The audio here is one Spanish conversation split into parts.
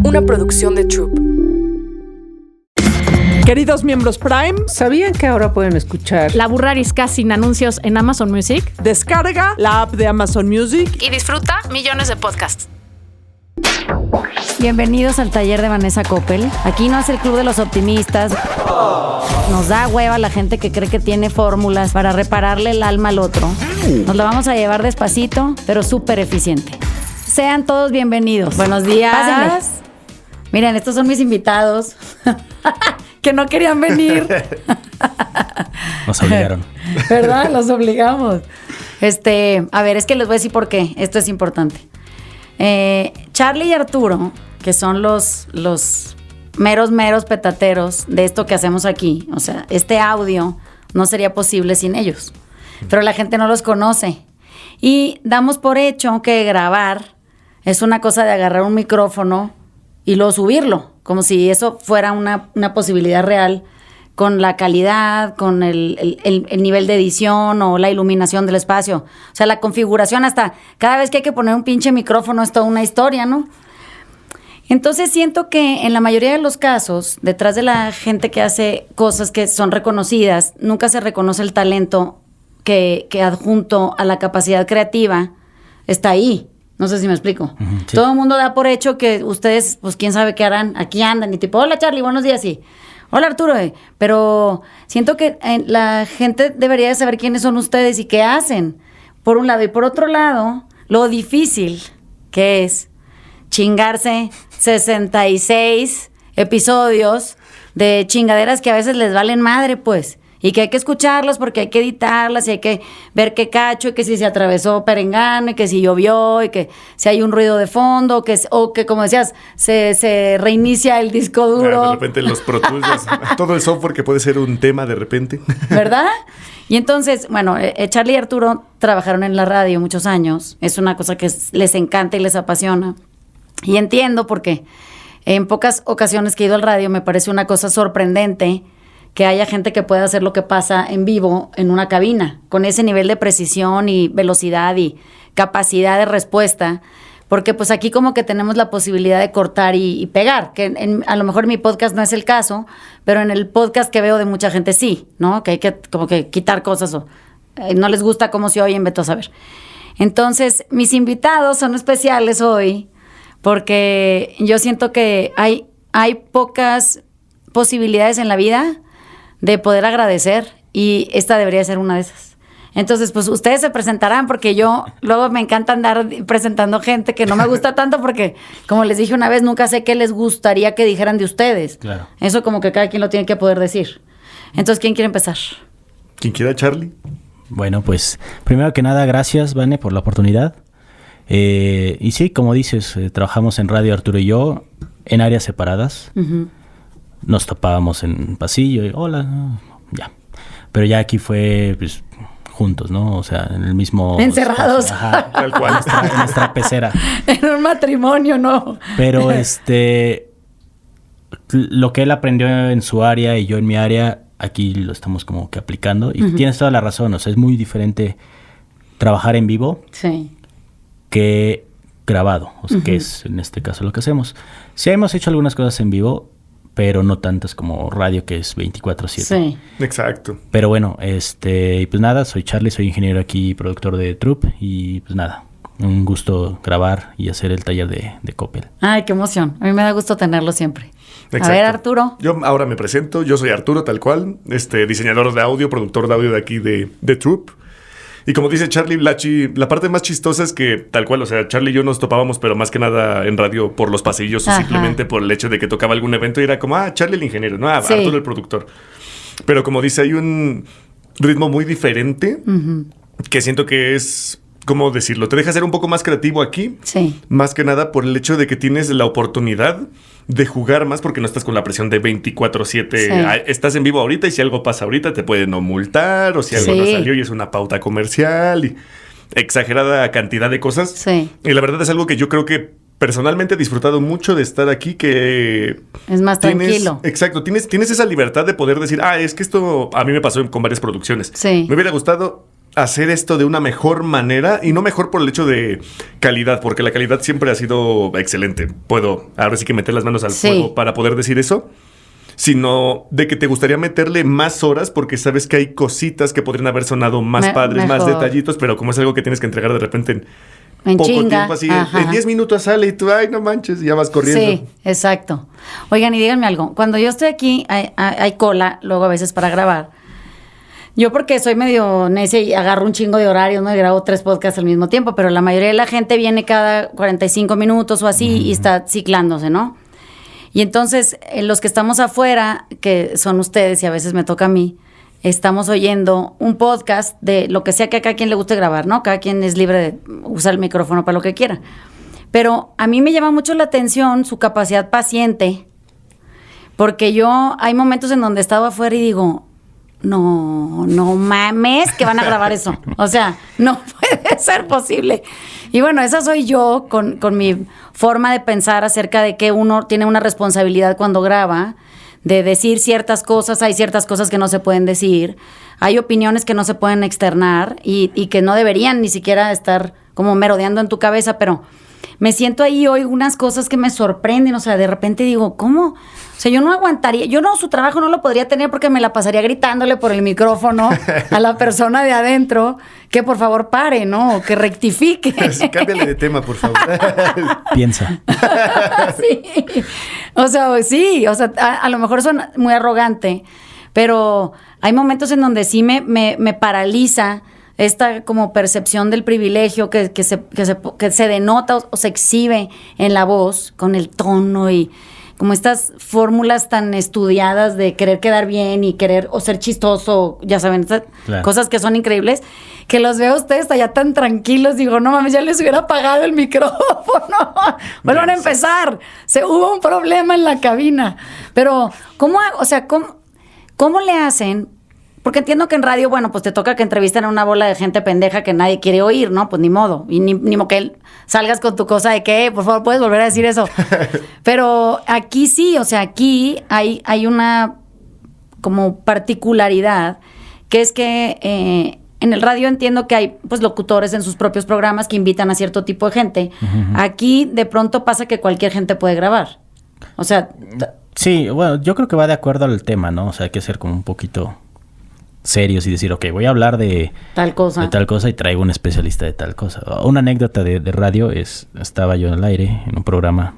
una producción de Troop. Queridos miembros Prime, ¿sabían que ahora pueden escuchar La Burra Arisca sin anuncios en Amazon Music? Descarga la app de Amazon Music Y disfruta millones de podcasts. Bienvenidos al taller de Vanessa Coppel. Aquí no es el club de los optimistas. Nos da hueva la gente que cree que tiene fórmulas para repararle el alma al otro. Nos la vamos a llevar despacito, pero súper eficiente. Sean todos bienvenidos. Buenos días. Pásenle. Miren, estos son mis invitados que no querían venir. Nos obligaron. ¿Verdad? Los obligamos. A ver, es que les voy a decir por qué. Esto es importante. Charlie y Arturo, que son los meros petateros de esto que hacemos aquí. O sea, este audio no sería posible sin ellos. Pero la gente no los conoce. Y damos por hecho que grabar es una cosa de agarrar un micrófono y luego subirlo, como si eso fuera una posibilidad real, con la calidad, con el nivel de edición o la iluminación del espacio. O sea, la configuración, hasta cada vez que hay que poner un pinche micrófono es toda una historia, ¿no? Entonces siento que en la mayoría de los casos, detrás de la gente que hace cosas que son reconocidas, nunca se reconoce el talento que adjunto a la capacidad creativa está ahí. No sé si me explico. Sí. Todo el mundo da por hecho que ustedes, pues quién sabe qué harán, aquí andan y tipo, hola Charlie, buenos días, sí. Hola Arturo, pero siento que la gente debería de saber quiénes son ustedes y qué hacen, por un lado. Y por otro lado, lo difícil que es chingarse 66 episodios de chingaderas que a veces les valen madre, pues. Y que hay que escucharlas porque hay que editarlas y hay que ver qué cacho, y que si se atravesó perengano, y que si llovió, y que si hay un ruido de fondo, o que como decías, se reinicia el disco duro. De repente los Pro Tools, todo el software que puede ser un tema de repente. ¿Verdad? Y entonces, bueno, Charlie y Arturo trabajaron en la radio muchos años. Es una cosa que les encanta y les apasiona. Y entiendo porque en pocas ocasiones que he ido al radio me parece una cosa sorprendente que haya gente que pueda hacer lo que pasa en vivo en una cabina, con ese nivel de precisión y velocidad y capacidad de respuesta, porque pues aquí como que tenemos la posibilidad de cortar y pegar, que a lo mejor en mi podcast no es el caso, pero en el podcast que veo de mucha gente sí, ¿no? Que hay que como que quitar cosas o no les gusta cómo se oyen, vete a saber. Entonces, mis invitados son especiales hoy, porque yo siento que hay pocas posibilidades en la vida de poder agradecer, y esta debería ser una de esas. Entonces, pues ustedes se presentarán, porque yo luego me encanta andar presentando gente que no me gusta tanto, porque, como les dije una vez, nunca sé qué les gustaría que dijeran de ustedes. Claro. Eso como que cada quien lo tiene que poder decir. Entonces, ¿quién quiere empezar? ¿Quién quiera, Charlie? Bueno, pues, primero que nada, gracias, Vane, por la oportunidad. Y sí, como dices, trabajamos en radio, Arturo y yo, en áreas separadas. Uh-huh. Nos topábamos en pasillo y hola, ya. Pero ya aquí fue pues, juntos, ¿no? O sea, en el mismo... Encerrados. Ajá, tal cual. En nuestra pecera. En un matrimonio, ¿no? Pero lo que él aprendió en su área y yo en mi área, aquí lo estamos como que aplicando. Y uh-huh. Tienes toda la razón, o sea, es muy diferente trabajar en vivo que grabado. O sea, uh-huh. Que es en este caso lo que hacemos. Sí hemos hecho algunas cosas en vivo, pero no tantas como radio, que es 24/7. Sí. Exacto. Pero bueno, y pues nada, soy Charlie, soy ingeniero aquí y productor de Troop, y pues nada, un gusto grabar y hacer el taller de Coppel. Ay, qué emoción. A mí me da gusto tenerlo siempre. Exacto. A ver, Arturo. Yo ahora me presento, yo soy Arturo, tal cual, diseñador de audio, productor de audio de aquí de Troop. Y como dice Charlie, la parte más chistosa es que, tal cual, o sea, Charlie y yo nos topábamos, pero más que nada en radio por los pasillos, o simplemente por el hecho de que tocaba algún evento y era como, Charlie el ingeniero, no, sí. Arturo el productor. Pero como dice, hay un ritmo muy diferente, uh-huh. Que siento que es, ¿cómo decirlo? Te deja ser un poco más creativo aquí. Sí. Más que nada por el hecho de que tienes la oportunidad de jugar más, porque no estás con la presión de 24/7. Sí. Estás en vivo ahorita y si algo pasa ahorita te pueden no multar, o si algo no salió y es una pauta comercial y exagerada cantidad de cosas. Sí. Y la verdad es algo que yo creo que personalmente he disfrutado mucho de estar aquí, que... Es más tranquilo. Exacto. Tienes esa libertad de poder decir, es que esto a mí me pasó con varias producciones. Sí. Me hubiera gustado hacer esto de una mejor manera, y no mejor por el hecho de calidad, porque la calidad siempre ha sido excelente. Puedo ahora sí que meter las manos al fuego para poder decir eso, sino de que te gustaría meterle más horas porque sabes que hay cositas que podrían haber sonado más padres, mejor. más detallitos, pero como es algo que tienes que entregar de repente en poco chinga. tiempo, así en 10 minutos sale y tú, ay, no manches, y ya vas corriendo. Sí, exacto. Oigan, y díganme algo. Cuando yo estoy aquí, hay cola, luego a veces para grabar. Yo porque soy medio necia y agarro un chingo de horarios, ¿no? Y grabo 3 podcasts al mismo tiempo, pero la mayoría de la gente viene cada 45 minutos o así y está ciclándose, ¿no? Y entonces, los que estamos afuera, que son ustedes y a veces me toca a mí, estamos oyendo un podcast de lo que sea que a cada quien le guste grabar, ¿no? Cada quien es libre de usar el micrófono para lo que quiera. Pero a mí me llama mucho la atención su capacidad paciente, porque hay momentos en donde he estado afuera y digo, no mames que van a grabar eso. O sea, no puede ser posible. Y bueno, esa soy yo con mi forma de pensar acerca de que uno tiene una responsabilidad cuando graba, de decir ciertas cosas. Hay ciertas cosas que no se pueden decir, hay opiniones que no se pueden externar y que no deberían ni siquiera estar como merodeando en tu cabeza, pero me siento ahí hoy unas cosas que me sorprenden. O sea, de repente digo, ¿cómo? O sea, yo no aguantaría, su trabajo no lo podría tener porque me la pasaría gritándole por el micrófono a la persona de adentro que por favor pare, ¿no? O que rectifique. Cámbiale de tema, por favor. Piensa. Sí. O sea, sí, o sea, a lo mejor suena muy arrogante, pero hay momentos en donde sí me paraliza esta como percepción del privilegio que se denota o se exhibe en la voz con el tono y como estas fórmulas tan estudiadas de querer quedar bien y querer o ser chistoso, ya saben, estas cosas que son increíbles, que los veo a ustedes allá tan tranquilos, digo, no mames, ya les hubiera apagado el micrófono. Vuelvan a empezar. Hubo un problema en la cabina. Pero, ¿cómo le hacen? Porque entiendo que en radio, bueno, pues te toca que entrevisten a una bola de gente pendeja que nadie quiere oír, ¿no? Pues ni modo. Y ni modo que salgas con tu cosa de que, por favor, puedes volver a decir eso. Pero aquí sí, o sea, aquí hay una como particularidad, que es que en el radio entiendo que hay pues locutores en sus propios programas que invitan a cierto tipo de gente. Uh-huh. Aquí de pronto pasa que cualquier gente puede grabar. O sea... Sí, bueno, yo creo que va de acuerdo al tema, ¿no? O sea, hay que ser como un poquito serios y decir, ok, voy a hablar de tal cosa y traigo un especialista de tal cosa. Una anécdota de radio estaba yo en el aire en un programa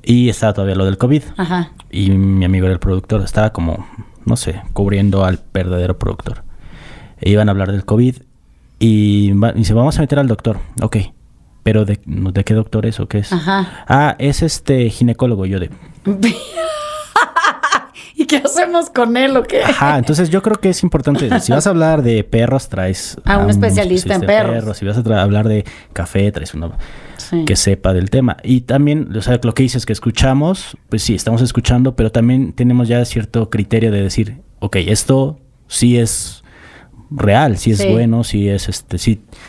y estaba todavía lo del COVID. Ajá. Y mi amigo era el productor, estaba como, no sé, cubriendo al verdadero productor. E iban a hablar del COVID y dice, vamos a meter al doctor. Ok, pero ¿de qué doctor es o qué es? Ajá. Es ginecólogo. Yo de... ¿Y qué hacemos con él o qué? Ajá, entonces yo creo que es importante. Si vas a hablar de perros, traes a un especialista en perros. Si vas a hablar de café, traes uno que sepa del tema. Y también, o sea, lo que dices que escuchamos, pues sí, estamos escuchando, pero también tenemos ya cierto criterio de decir, ok, esto sí es real, sí es bueno, sí es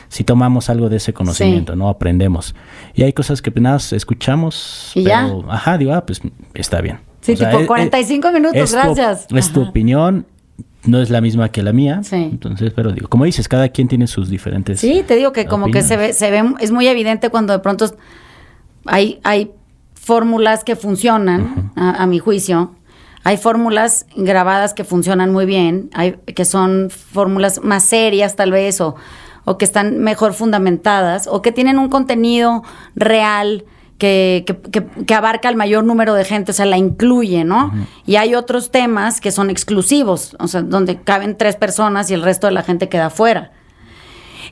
sí tomamos algo de ese conocimiento, ¿no? Aprendemos. Y hay cosas que apenas escuchamos, ¿y pero, ya? Ajá, digo, pues está bien. Sí, o sea, tipo 45 minutos, gracias. Es tu opinión, no es la misma que la mía. Sí. Entonces, pero digo, como dices, cada quien tiene sus diferentes. Sí, te digo que como opiniones. Que se ve, es muy evidente cuando de pronto hay fórmulas que funcionan, a mi juicio. Hay fórmulas grabadas que funcionan muy bien, que son fórmulas más serias tal vez, o que están mejor fundamentadas, o que tienen un contenido real que abarca el mayor número de gente, o sea, la incluye, ¿no? Uh-huh. Y hay otros temas que son exclusivos, o sea, donde caben 3 personas y el resto de la gente queda fuera.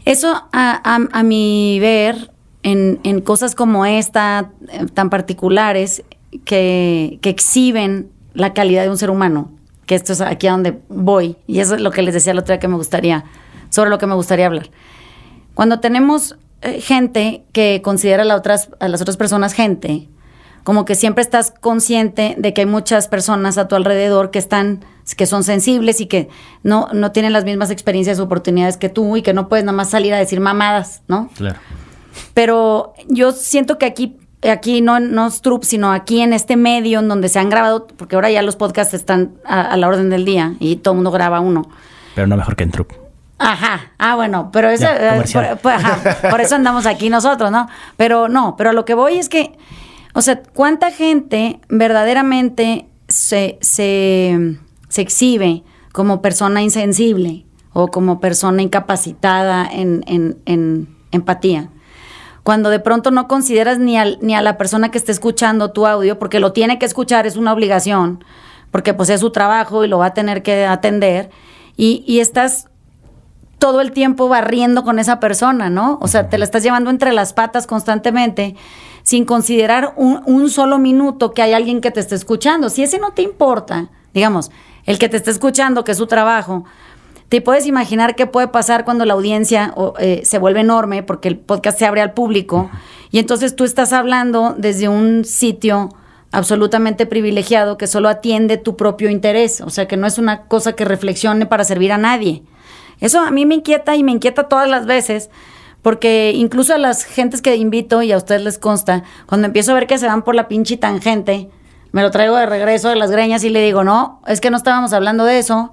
Eso, a mi ver, en cosas como esta, tan particulares, que exhiben la calidad de un ser humano, que esto es aquí a donde voy, y eso es lo que les decía el otro día sobre lo que me gustaría hablar. Cuando tenemos gente que considera a las otras personas gente, como que siempre estás consciente de que hay muchas personas a tu alrededor que son sensibles y que no tienen las mismas experiencias o oportunidades que tú y que no puedes nada más salir a decir mamadas, ¿no? Claro. Pero yo siento que aquí no es Troop, sino aquí en este medio en donde se han grabado, porque ahora ya los podcasts están a la orden del día y todo el mundo graba uno. Pero no mejor que en Troop. Ajá. Ah, bueno, pero eso, Ya, comercial. por eso andamos aquí nosotros, ¿no? Pero a lo que voy es que, o sea, ¿cuánta gente verdaderamente se exhibe como persona insensible o como persona incapacitada en empatía? Cuando de pronto no consideras ni a la persona que esté escuchando tu audio, porque lo tiene que escuchar, es una obligación, porque pues es su trabajo y lo va a tener que atender, y estás todo el tiempo barriendo con esa persona, ¿no? O sea, te la estás llevando entre las patas constantemente, sin considerar un solo minuto que hay alguien que te esté escuchando. Si ese no te importa, digamos, el que te esté escuchando, que es su trabajo, te puedes imaginar qué puede pasar cuando la audiencia se vuelve enorme, porque el podcast se abre al público, y entonces tú estás hablando desde un sitio absolutamente privilegiado que solo atiende tu propio interés, o sea, que no es una cosa que reflexione para servir a nadie. Eso a mí me inquieta, y me inquieta todas las veces, porque incluso a las gentes que invito, y a ustedes les consta, cuando empiezo a ver que se van por la pinche tangente, me lo traigo de regreso de las greñas y le digo, no, es que no estábamos hablando de eso,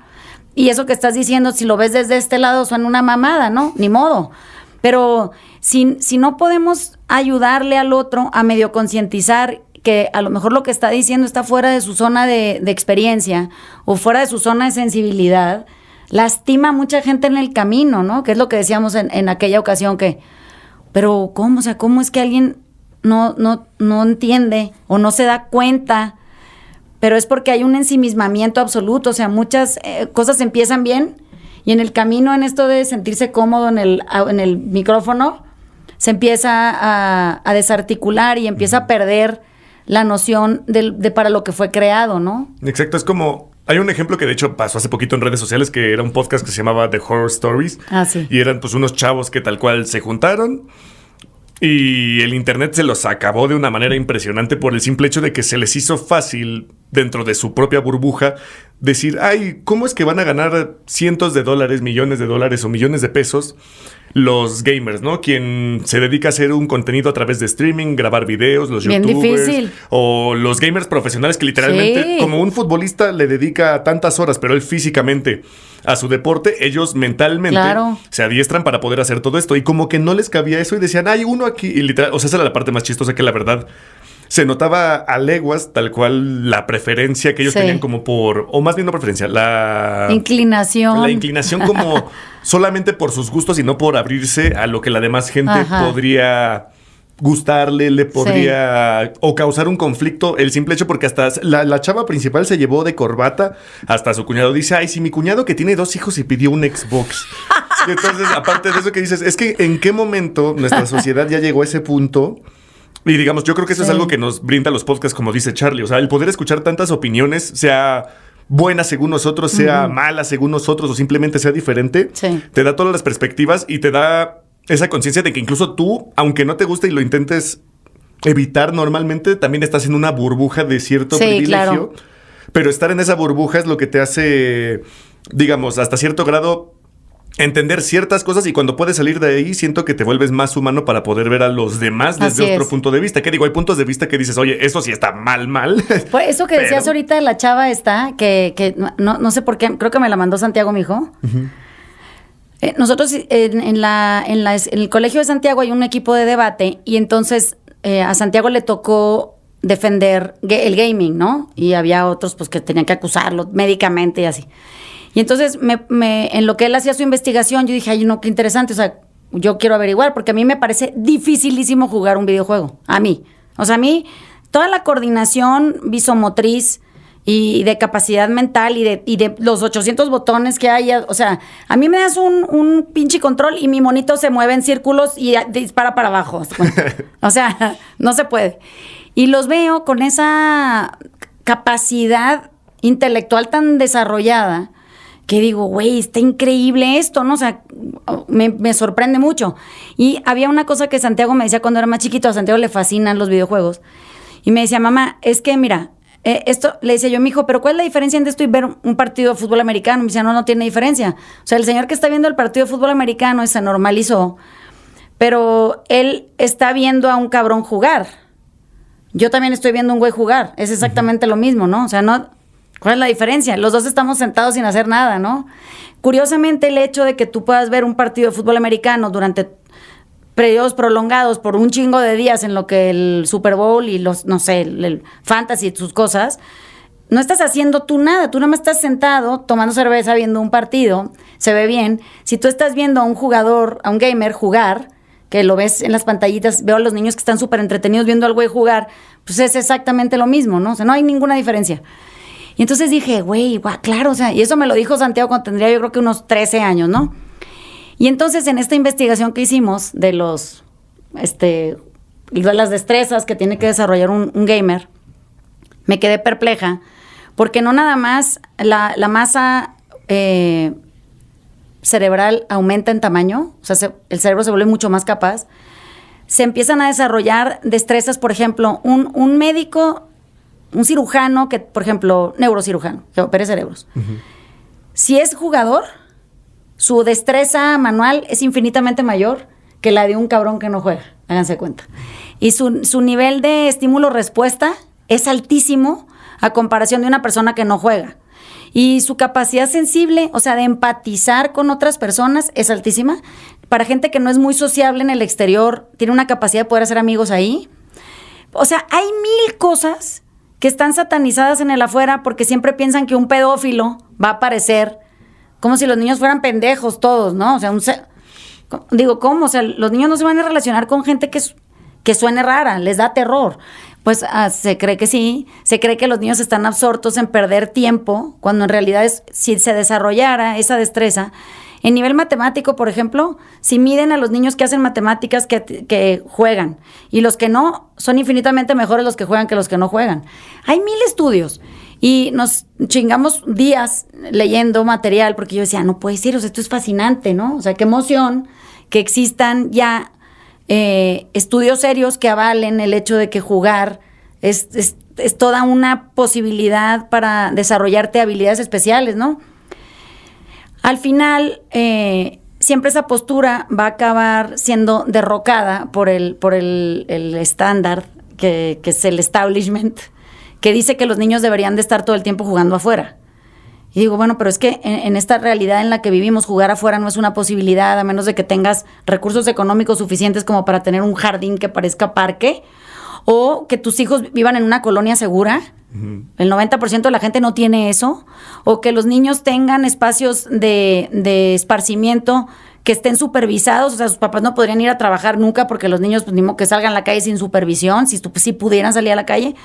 y eso que estás diciendo, si lo ves desde este lado, suena una mamada, ¿no? Ni modo. Pero si no podemos ayudarle al otro a medio concientizar que a lo mejor lo que está diciendo está fuera de su zona de experiencia o fuera de su zona de sensibilidad, lastima a mucha gente en el camino, ¿no? Que es lo que decíamos en aquella ocasión pero ¿cómo? O sea, ¿cómo es que alguien no entiende o no se da cuenta? Pero es porque hay un ensimismamiento absoluto, o sea, muchas cosas empiezan bien y en el camino, en esto de sentirse cómodo en el micrófono, se empieza a desarticular y empieza a perder la noción de para lo que fue creado, ¿no? Exacto, es como... Hay un ejemplo que de hecho pasó hace poquito en redes sociales, que era un podcast que se llamaba The Horror Stories. Ah, sí. Y eran pues unos chavos que tal cual se juntaron y el internet se los acabó de una manera impresionante por el simple hecho de que se les hizo fácil dentro de su propia burbuja decir, ay, ¿cómo es que van a ganar cientos de dólares, millones de dólares o millones de pesos los gamers, ¿no? Quien se dedica a hacer un contenido a través de streaming, grabar videos, los bien youtubers. Difícil. O los gamers profesionales que literalmente, sí, como un futbolista le dedica tantas horas, pero él físicamente a su deporte, ellos mentalmente se adiestran para poder hacer todo esto. Y como que no les cabía eso y decían, hay uno aquí. Y literal, o sea, esa era la parte más chistosa, que la verdad se notaba a leguas tal cual la preferencia que ellos tenían como por, o más bien no preferencia, la inclinación como solamente por sus gustos y no por abrirse a lo que la demás gente podría gustarle, le podría o causar un conflicto, el simple hecho, porque hasta la chava principal se llevó de corbata hasta su cuñado. Dice, ay, si mi cuñado que tiene 2 hijos y pidió un Xbox. Y entonces, aparte de eso que dices, es que en qué momento nuestra sociedad ya llegó a ese punto. Y digamos, yo creo que eso es algo que nos brinda los podcasts, como dice Charlie. O sea, el poder escuchar tantas opiniones, sea buena según nosotros, sea mala según nosotros, o simplemente sea diferente, te da todas las perspectivas y te da esa conciencia de que incluso tú, aunque no te guste y lo intentes evitar normalmente, también estás en una burbuja de cierto privilegio. Claro. Pero estar en esa burbuja es lo que te hace, digamos, hasta cierto grado entender ciertas cosas, y cuando puedes salir de ahí siento que te vuelves más humano para poder ver a los demás desde otro punto de vista. Que digo, hay puntos de vista que dices, oye, eso sí está mal. Pues eso que decías ahorita de la chava esta, que no sé por qué, creo que me la mandó Santiago, mi hijo. Nosotros en el colegio de Santiago hay un equipo de debate, y entonces a Santiago le tocó defender el gaming, ¿no? Y había otros pues que tenían que acusarlo médicamente y así. Y entonces, en lo que él hacía su investigación, yo dije, ay, no, qué interesante, o sea, yo quiero averiguar, porque a mí me parece dificilísimo jugar un videojuego, a mí. O sea, a mí, toda la coordinación visomotriz y de capacidad mental y de los 800 botones que hay, o sea, a mí me das un pinche control y mi monito se mueve en círculos y dispara para abajo. O sea, no se puede. Y los veo con esa capacidad intelectual tan desarrollada, que digo, güey, está increíble esto, ¿no? O sea, me sorprende mucho. Y había una cosa que Santiago me decía cuando era más chiquito, a Santiago le fascinan los videojuegos, y me decía, mamá, es que mira, esto, le decía yo, mijo, pero ¿cuál es la diferencia entre esto y ver un partido de fútbol americano? Me decía, no tiene diferencia. O sea, el señor que está viendo el partido de fútbol americano se normalizó, pero él está viendo a un cabrón jugar. Yo también estoy viendo a un güey jugar. Es exactamente lo mismo, ¿no? O sea, no... ¿Cuál es la diferencia? Los dos estamos sentados sin hacer nada, ¿no? Curiosamente, el hecho de que tú puedas ver un partido de fútbol americano durante periodos prolongados por un chingo de días en lo que el Super Bowl y los, no sé, el fantasy y sus cosas, no estás haciendo tú nada. Tú nada más estás sentado tomando cerveza viendo un partido, se ve bien. Si tú estás viendo a un jugador, a un gamer jugar, que lo ves en las pantallitas, veo a los niños que están súper entretenidos viendo al güey jugar, pues es exactamente lo mismo, ¿no? O sea, no hay ninguna diferencia. Y entonces dije, güey, claro, o sea, y eso me lo dijo Santiago cuando tendría yo creo que unos 13 años, ¿no? Y entonces en esta investigación que hicimos de de las destrezas que tiene que desarrollar un gamer, me quedé perpleja, porque no nada más la masa cerebral aumenta en tamaño, o sea, el cerebro se vuelve mucho más capaz, se empiezan a desarrollar destrezas, por ejemplo, un médico, un cirujano, que por ejemplo, neurocirujano, que opere cerebros. Uh-huh. Si es jugador, su destreza manual es infinitamente mayor que la de un cabrón que no juega, háganse cuenta. Y su nivel de estímulo-respuesta es altísimo a comparación de una persona que no juega. Y su capacidad sensible, o sea, de empatizar con otras personas, es altísima. Para gente que no es muy sociable en el exterior, tiene una capacidad de poder hacer amigos ahí. O sea, hay 1000 cosas que están satanizadas en el afuera porque siempre piensan que un pedófilo va a aparecer como si los niños fueran pendejos todos, ¿no? O sea, digo, ¿cómo? O sea, los niños no se van a relacionar con gente que suene rara, les da terror. Pues se cree que sí, se cree que los niños están absortos en perder tiempo, cuando en realidad si se desarrollara esa destreza. En nivel matemático, por ejemplo, si miden a los niños que hacen matemáticas que juegan, y los que no, son infinitamente mejores los que juegan que los que no juegan. Hay 1000 estudios, y nos chingamos días leyendo material, porque yo decía, no puede ser, o sea, esto es fascinante, ¿no? O sea, qué emoción que existan ya estudios serios que avalen el hecho de que jugar es toda una posibilidad para desarrollarte habilidades especiales, ¿no? Al final, siempre esa postura va a acabar siendo derrocada por el estándar, que es el establishment, que dice que los niños deberían de estar todo el tiempo jugando afuera. Y digo, bueno, pero es que en esta realidad en la que vivimos, jugar afuera no es una posibilidad, a menos de que tengas recursos económicos suficientes como para tener un jardín que parezca parque, o que tus hijos vivan en una colonia segura. Uh-huh. El 90% de la gente no tiene eso. O que los niños tengan espacios de esparcimiento que estén supervisados. O sea, sus papás no podrían ir a trabajar nunca porque los niños, pues, ni modo que salgan a la calle sin supervisión, si pudieran salir a la calle.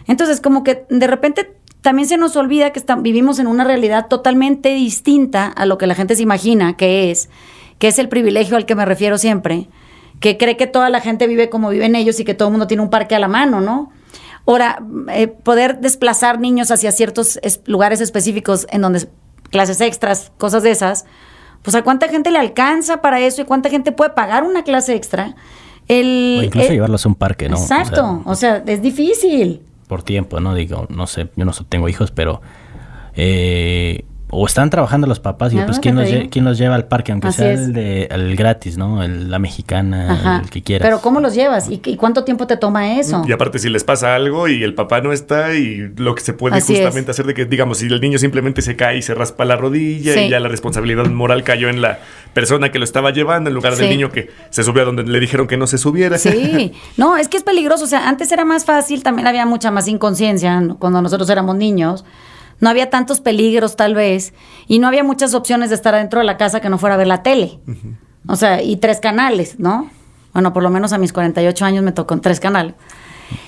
Entonces, como que de repente también se nos olvida que vivimos en una realidad totalmente distinta a lo que la gente se imagina que es el privilegio al que me refiero siempre, que cree que toda la gente vive como viven ellos y que todo el mundo tiene un parque a la mano, ¿no? Ahora, poder desplazar niños hacia ciertos lugares específicos en donde clases extras, cosas de esas, pues ¿a cuánta gente le alcanza para eso y cuánta gente puede pagar una clase extra? O incluso llevarlos a un parque, ¿no? Exacto, o sea, es difícil. Por tiempo, ¿no? Digo, no sé, yo no tengo hijos, pero o están trabajando los papás y pues ¿quién los lleva al parque? Aunque así sea el gratis, ¿no? La mexicana, ajá, el que quieras. Pero ¿cómo los llevas? ¿Y cuánto tiempo te toma eso? Y aparte, si les pasa algo y el papá no está, y lo que se puede así justamente hacer de que, digamos, si el niño simplemente se cae y se raspa la rodilla, sí, y ya la responsabilidad moral cayó en la persona que lo estaba llevando en lugar del niño que se subió a donde le dijeron que no se subiera. Sí, no, es que es peligroso. O sea, antes era más fácil, también había mucha más inconsciencia, ¿no? Cuando nosotros éramos niños. No había tantos peligros, tal vez, y no había muchas opciones de estar adentro de la casa que no fuera a ver la tele. Uh-huh. O sea, y 3 canales, ¿no? Bueno, por lo menos a mis 48 años me tocó en 3 canales.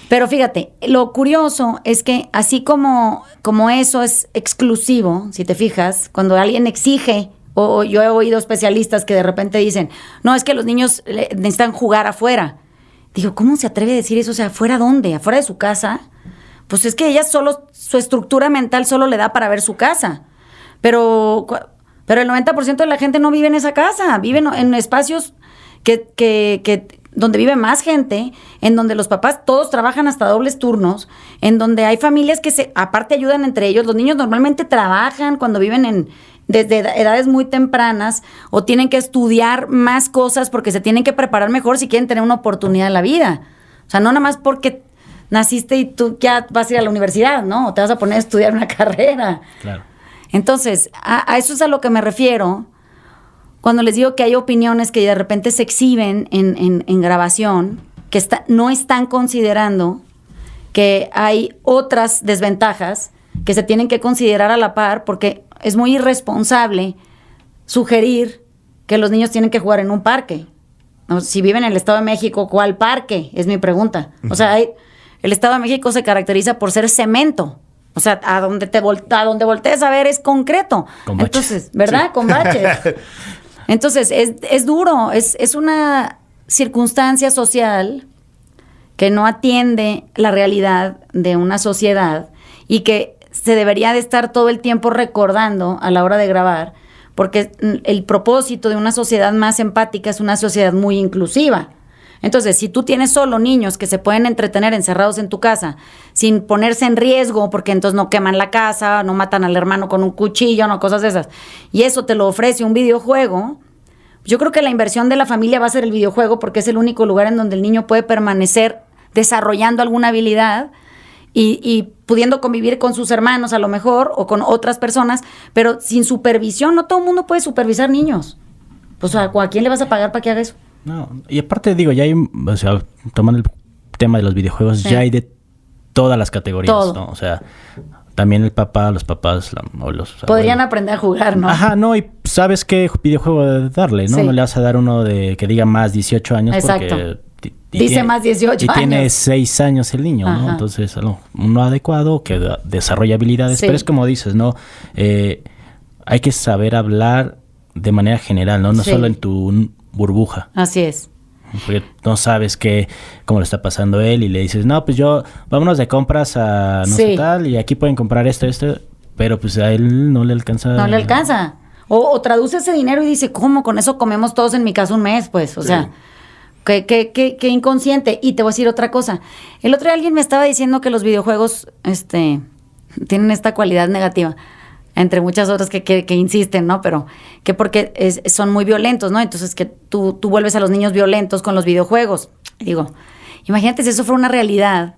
Pero fíjate, lo curioso es que así como eso es exclusivo, si te fijas, cuando alguien exige, o yo he oído especialistas que de repente dicen, no, es que los niños necesitan jugar afuera. Digo, ¿cómo se atreve a decir eso? O sea, ¿afuera dónde? ¿Afuera de su casa? Pues es que ella su estructura mental solo le da para ver su casa. Pero el 90% de la gente no vive en esa casa. Vive en espacios donde vive más gente, en donde los papás todos trabajan hasta dobles turnos, en donde hay familias que aparte ayudan entre ellos. Los niños normalmente trabajan cuando viven desde edades muy tempranas, o tienen que estudiar más cosas porque se tienen que preparar mejor si quieren tener una oportunidad en la vida. O sea, no nada más porque naciste y tú ya vas a ir a la universidad, ¿no? O te vas a poner a estudiar una carrera. Claro. Entonces, a eso es a lo que me refiero cuando les digo que hay opiniones que de repente se exhiben en grabación, que no están considerando que hay otras desventajas que se tienen que considerar a la par, porque es muy irresponsable sugerir que los niños tienen que jugar en un parque. ¿No? Si viven en el Estado de México, ¿cuál parque? Es mi pregunta. O sea, el Estado de México se caracteriza por ser cemento. O sea, a donde voltees a ver es concreto. Con baches. Entonces, ¿verdad? Sí. Con baches. Entonces, es duro. Es una circunstancia social que no atiende la realidad de una sociedad y que se debería de estar todo el tiempo recordando a la hora de grabar, porque el propósito de una sociedad más empática es una sociedad muy inclusiva. Entonces, si tú tienes solo niños que se pueden entretener encerrados en tu casa sin ponerse en riesgo, porque entonces no queman la casa, no matan al hermano con un cuchillo, no cosas de esas, y eso te lo ofrece un videojuego, yo creo que la inversión de la familia va a ser el videojuego, porque es el único lugar en donde el niño puede permanecer desarrollando alguna habilidad y pudiendo convivir con sus hermanos a lo mejor o con otras personas, pero sin supervisión. No todo el mundo puede supervisar niños. Pues ¿a quién le vas a pagar para que haga eso? No, y aparte digo, ya hay, o sea, tomando el tema de los videojuegos, sí, ya hay de todas las categorías, todo, ¿no? O sea, también el papá, los papás o los podrían aprender a jugar, ¿no? Ajá, no, y sabes qué videojuego darle, ¿no? Sí. No le vas a dar uno de que diga más 18 años. Exacto. Porque dice más 18 años. Y tiene 6 años el niño, ¿no? Entonces, uno adecuado que desarrolla habilidades. Sí. Pero es como dices, ¿no? Hay que saber hablar de manera general, ¿no? No sí, solo en tu burbuja. Así es. Porque no sabes cómo le está pasando él y le dices, no, pues vámonos de compras a no sé tal y aquí pueden comprar esto, pero pues a él no le alcanza. No le alcanza. O traduce ese dinero y dice, ¿cómo? Con eso comemos todos en mi casa un mes, pues, o sea... Qué inconsciente. Y te voy a decir otra cosa. El otro día alguien me estaba diciendo que los videojuegos tienen esta cualidad negativa, entre muchas otras que insisten, ¿no? Pero que porque son muy violentos, ¿no? Entonces que tú vuelves a los niños violentos con los videojuegos. Digo, imagínate si eso fuera una realidad.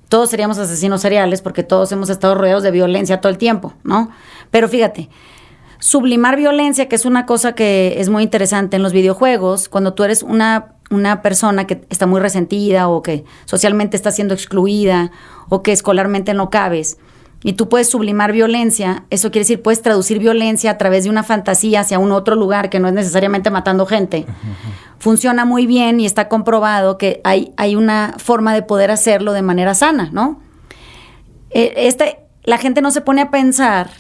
Todos seríamos asesinos seriales porque todos hemos estado rodeados de violencia todo el tiempo, ¿no? Pero fíjate, sublimar violencia, que es una cosa que es muy interesante en los videojuegos, cuando tú eres una persona que está muy resentida o que socialmente está siendo excluida o que escolarmente no cabes y tú puedes sublimar violencia, eso quiere decir puedes traducir violencia a través de una fantasía hacia un otro lugar que no es necesariamente matando gente. Funciona muy bien y está comprobado que hay una forma de poder hacerlo de manera sana, ¿no? La gente no se pone a pensar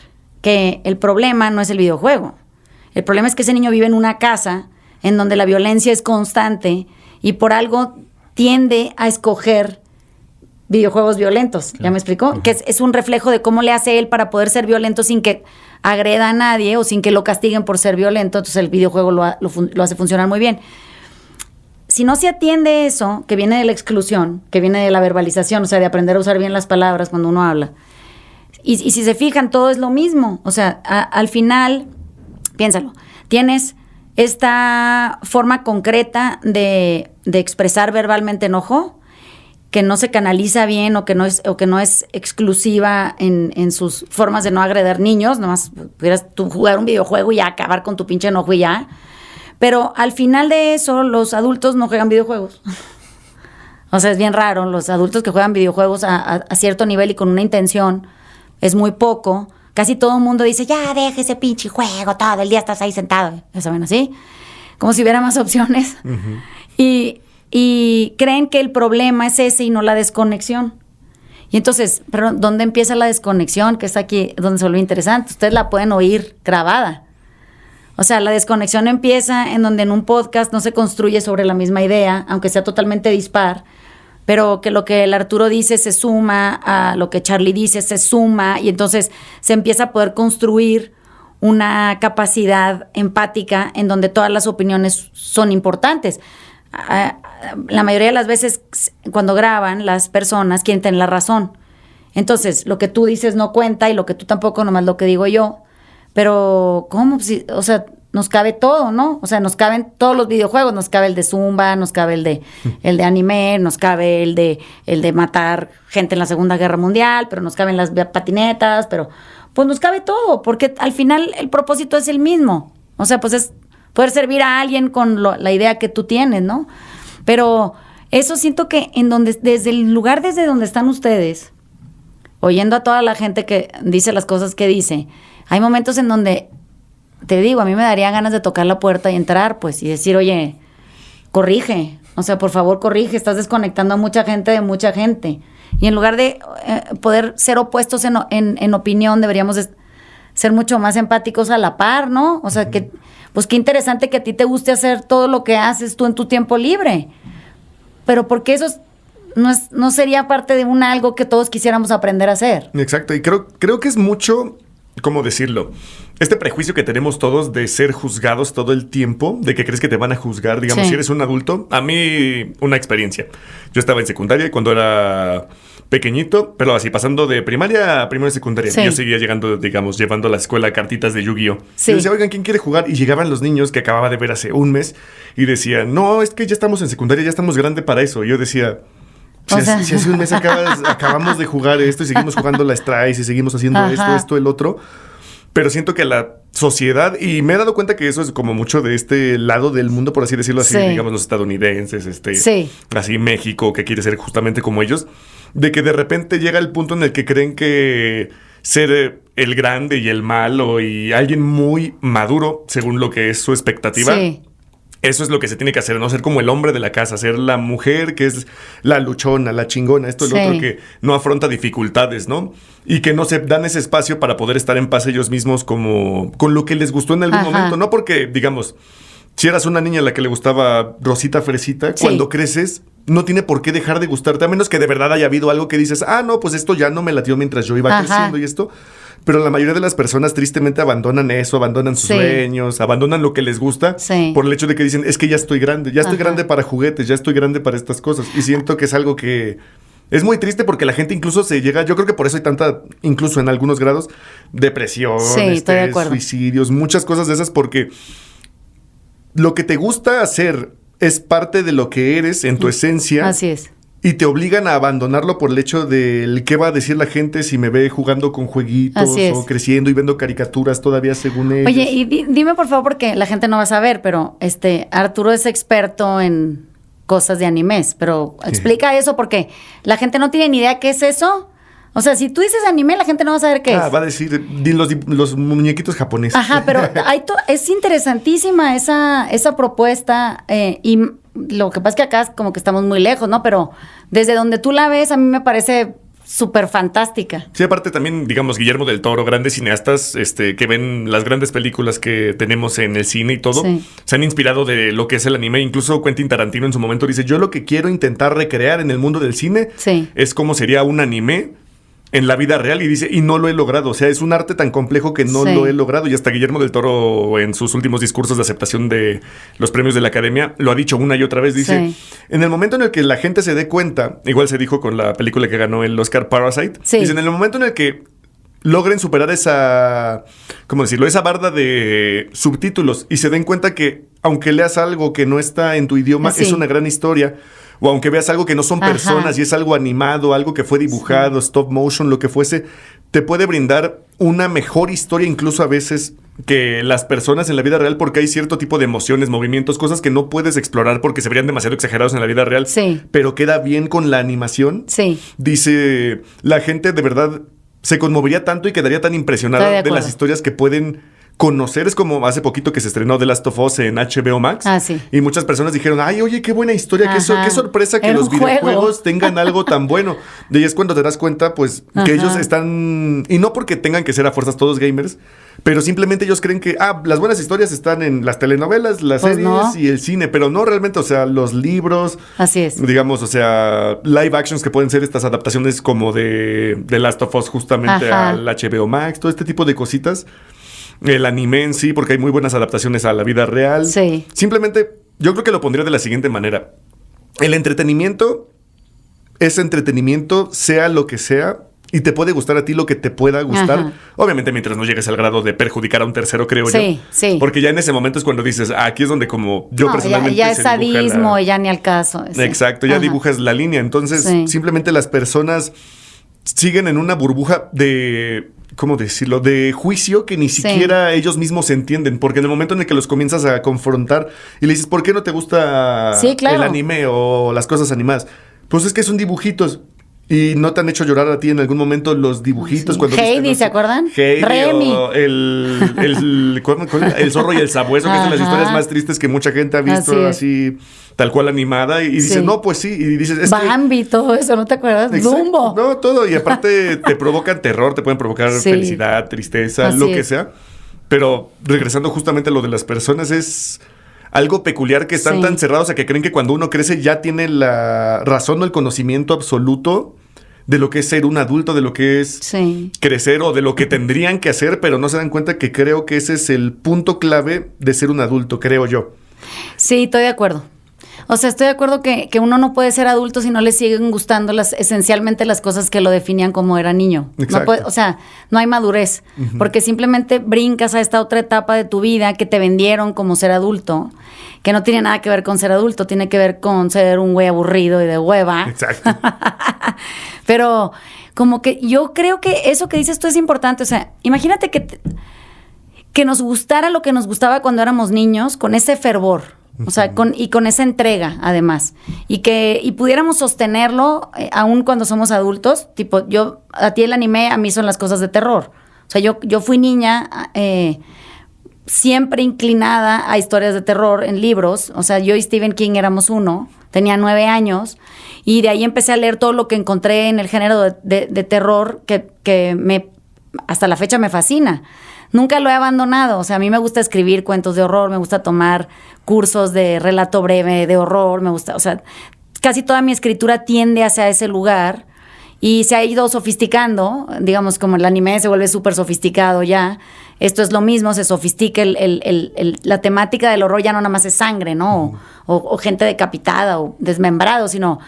que el problema no es el videojuego. El problema es que ese niño vive en una casa en donde la violencia es constante y por algo tiende a escoger videojuegos violentos. Claro. ¿Ya me explicó? Que es un reflejo de cómo le hace él para poder ser violento sin que agreda a nadie o sin que lo castiguen por ser violento. Entonces el videojuego lo hace funcionar muy bien. Si no se atiende eso, que viene de la exclusión, que viene de la verbalización, o sea, de aprender a usar bien las palabras cuando uno habla. Y si se fijan, todo es lo mismo. O sea, al final, piénsalo, tienes esta forma concreta de expresar verbalmente enojo, que no se canaliza bien o que no es exclusiva en sus formas de no agredir niños, nomás pudieras tú jugar un videojuego y ya acabar con tu pinche enojo y ya. Pero al final de eso, los adultos no juegan videojuegos. O sea, es bien raro, los adultos que juegan videojuegos a cierto nivel y con una intención es muy poco. Casi todo el mundo dice, ya deja ese pinche juego, todo el día estás ahí sentado. ¿Ya saben así? Como si hubiera más opciones. Uh-huh. Y creen que el problema es ese y no la desconexión. Y entonces, pero ¿dónde empieza la desconexión? Que es aquí donde se vuelve interesante. Ustedes la pueden oír grabada. O sea, la desconexión empieza en donde en un podcast no se construye sobre la misma idea, aunque sea totalmente dispar, pero que lo que el Arturo dice se suma a lo que Charlie dice, se suma, y entonces se empieza a poder construir una capacidad empática en donde todas las opiniones son importantes. La mayoría de las veces cuando graban, las personas quieren tener la razón. Entonces, lo que tú dices no cuenta y lo que tú tampoco, nomás lo que digo yo. Pero, ¿cómo? O sea, nos cabe todo, ¿no? O sea, nos caben todos los videojuegos, nos cabe el de Zumba, nos cabe el de anime, nos cabe el de matar gente en la Segunda Guerra Mundial, pero nos caben las patinetas, pero pues nos cabe todo, porque al final el propósito es el mismo. O sea, pues es poder servir a alguien con la idea que tú tienes, ¿no? Pero eso siento que desde el lugar desde donde están ustedes, oyendo a toda la gente que dice las cosas que dice, hay momentos en donde, te digo, a mí me daría ganas de tocar la puerta y entrar, pues, y decir, oye, corrige, o sea, por favor, corrige, estás desconectando a mucha gente de mucha gente. Y en lugar de poder ser opuestos en opinión, deberíamos ser mucho más empáticos a la par, ¿no? O sea, que pues qué interesante que a ti te guste hacer todo lo que haces tú en tu tiempo libre. Pero porque eso no sería parte de algo que todos quisiéramos aprender a hacer. Exacto, y creo que es mucho, ¿cómo decirlo? Este prejuicio que tenemos todos de ser juzgados todo el tiempo, de que crees que te van a juzgar, digamos, si eres un adulto. A mí, una experiencia. Yo estaba en secundaria cuando era pequeñito, pero así, pasando de primaria a primero de secundaria. Yo seguía llegando, digamos, llevando a la escuela cartitas de Yu-Gi-Oh! Y decía, oigan, ¿quién quiere jugar? Y llegaban los niños que acababa de ver hace un mes y decían, no, es que ya estamos en secundaria, ya estamos grande para eso. Y yo decía... Si hace un mes acabamos de jugar esto y seguimos jugando las tries y seguimos haciendo esto, el otro. Pero siento que la sociedad, y me he dado cuenta que eso es como mucho de este lado del mundo, por así decirlo, así, digamos, los estadounidenses, así México, que quiere ser justamente como ellos, de que de repente llega el punto en el que creen que ser el grande y el malo y alguien muy maduro, según lo que es su expectativa... Sí. Eso es lo que se tiene que hacer, no ser como el hombre de la casa, ser la mujer que es la luchona, la chingona, esto y lo otro, que no afronta dificultades, ¿no? Y que no se dan ese espacio para poder estar en paz ellos mismos como con lo que les gustó en algún momento. No porque, digamos, si eras una niña a la que le gustaba Rosita Fresita, cuando creces no tiene por qué dejar de gustarte, a menos que de verdad haya habido algo que dices, no, pues esto ya no me latió mientras yo iba creciendo y esto... Pero la mayoría de las personas tristemente abandonan eso, abandonan sus sueños, abandonan lo que les gusta por el hecho de que dicen, es que ya estoy grande para juguetes, ya estoy grande para estas cosas. Y siento que es algo que es muy triste porque la gente incluso se llega, yo creo que por eso hay tanta, incluso en algunos grados, depresión, suicidios, muchas cosas de esas, porque lo que te gusta hacer es parte de lo que eres en tu esencia. Así es. Y te obligan a abandonarlo por el hecho del qué va a decir la gente si me ve jugando con jueguitos o creciendo y viendo caricaturas todavía según ellos. Oye, y dime por favor, porque la gente no va a saber, pero Arturo es experto en cosas de animes, pero explica eso porque la gente no tiene ni idea qué es eso. O sea, si tú dices anime, la gente no va a saber qué es. Va a decir los muñequitos japoneses. Pero es interesantísima esa propuesta y lo que pasa es que acá como que estamos muy lejos, ¿no? Pero desde donde tú la ves, a mí me parece súper fantástica. Sí, aparte también, digamos, Guillermo del Toro, grandes cineastas que ven las grandes películas que tenemos en el cine y todo, se han inspirado de lo que es el anime. Incluso Quentin Tarantino en su momento dice, yo lo que quiero intentar recrear en el mundo del cine es cómo sería un anime en la vida real, y dice, y no lo he logrado. O sea, es un arte tan complejo que no lo he logrado. Y hasta Guillermo del Toro, en sus últimos discursos de aceptación de los premios de la Academia, lo ha dicho una y otra vez. Dice, en el momento en el que la gente se dé cuenta, igual se dijo con la película que ganó el Oscar, Parasite, dice, en el momento en el que logren superar esa, ¿cómo decirlo? Esa barda de subtítulos y se den cuenta que, aunque leas algo que no está en tu idioma, es una gran historia. O aunque veas algo que no son personas y es algo animado, algo que fue dibujado, stop motion, lo que fuese, te puede brindar una mejor historia incluso a veces que las personas en la vida real, porque hay cierto tipo de emociones, movimientos, cosas que no puedes explorar porque se verían demasiado exagerados en la vida real, pero queda bien con la animación. Dice, la gente de verdad se conmovería tanto y quedaría tan impresionada de las historias que pueden conocer. Es como hace poquito que se estrenó The Last of Us en HBO Max. Y muchas personas dijeron, ay, oye, qué buena historia, qué sorpresa que los videojuegos tengan algo tan bueno. Y ahí es cuando te das cuenta, pues, que ellos están... Y no porque tengan que ser a fuerzas todos gamers, pero simplemente ellos creen que, las buenas historias están en las telenovelas, las series y el cine, pero no realmente, o sea, los libros. Así es. Digamos, o sea, live actions que pueden ser estas adaptaciones como de The Last of Us justamente al HBO Max, todo este tipo de cositas. El anime en sí, porque hay muy buenas adaptaciones a la vida real. Simplemente, yo creo que lo pondría de la siguiente manera. El entretenimiento es entretenimiento, sea lo que sea, y te puede gustar a ti lo que te pueda gustar. Ajá. Obviamente mientras no llegues al grado de perjudicar a un tercero, creo yo. Sí. Porque ya en ese momento es cuando dices, aquí es donde como yo personalmente ya es se dibuja sadismo, ya ni al caso. Sí. Exacto, ya dibujas la línea. Entonces, simplemente las personas siguen en una burbuja de, ¿cómo decirlo? De juicio que ni siquiera ellos mismos entienden. Porque en el momento en el que los comienzas a confrontar y le dices, ¿por qué no te gusta el anime o las cosas animadas? Pues es que son dibujitos. ¿Y no te han hecho llorar a ti en algún momento los dibujitos? Sí. Cuando Heidi, ¿se acuerdan? Heidi Remy. o el zorro y el sabueso, que son las historias más tristes que mucha gente ha visto así tal cual animada. Y dices, no, pues sí. Y dices, Bambi, todo eso, ¿no te acuerdas? Dumbo. No, todo. Y aparte te provocan terror, te pueden provocar felicidad, tristeza, así lo que sea. Pero regresando justamente a lo de las personas, es algo peculiar que están tan cerrados a que creen que cuando uno crece ya tiene la razón o el conocimiento absoluto de lo que es ser un adulto, de lo que es crecer o de lo que tendrían que hacer, pero no se dan cuenta que creo que ese es el punto clave de ser un adulto, creo yo. Sí, estoy de acuerdo. O sea, estoy de acuerdo que uno no puede ser adulto si no le siguen gustando esencialmente las cosas que lo definían como era niño. No puede, o sea, no hay madurez. Porque simplemente brincas a esta otra etapa de tu vida que te vendieron como ser adulto, que no tiene nada que ver con ser adulto, tiene que ver con ser un güey aburrido y de hueva. Exacto. Pero como que yo creo que eso que dices tú es importante. O sea, imagínate que nos gustara lo que nos gustaba cuando éramos niños, con ese fervor. O sea, con esa entrega, además. Y pudiéramos sostenerlo aún cuando somos adultos. Tipo, a ti el anime, a mí son las cosas de terror. O sea, yo fui niña siempre inclinada a historias de terror en libros. O sea, yo y Stephen King éramos uno. Tenía 9 años. Y de ahí empecé a leer todo lo que encontré en el género de terror que hasta la fecha me fascina. Nunca lo he abandonado. O sea, a mí me gusta escribir cuentos de horror, me gusta tomar cursos de relato breve de horror, me gusta, o sea, casi toda mi escritura tiende hacia ese lugar y se ha ido sofisticando, digamos, como el anime se vuelve súper sofisticado ya. Esto es lo mismo, se sofistica la temática del horror, ya no nada más es sangre, ¿no? O gente decapitada o desmembrado, sino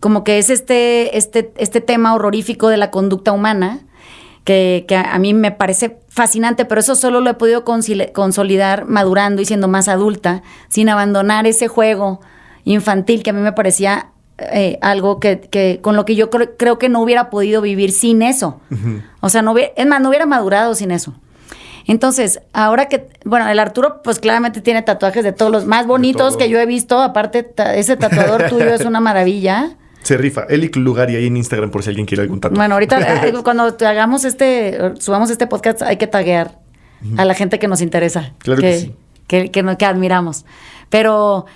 como que es este tema horrorífico de la conducta humana que a mí me parece fascinante, pero eso solo lo he podido consolidar madurando y siendo más adulta, sin abandonar ese juego infantil que a mí me parecía algo que con lo que yo creo que no hubiera podido vivir sin eso. O sea, no hubiera madurado sin eso. Entonces, ahora que, bueno, el Arturo pues claramente tiene tatuajes de todos los más bonitos que yo he visto, aparte ese tatuador tuyo es una maravilla. Se rifa. Elic Lugari ahí en Instagram por si alguien quiere algún tatuaje. Bueno, ahorita cuando subamos este podcast hay que taguear a la gente que nos interesa. Claro que sí. Que admiramos. Pero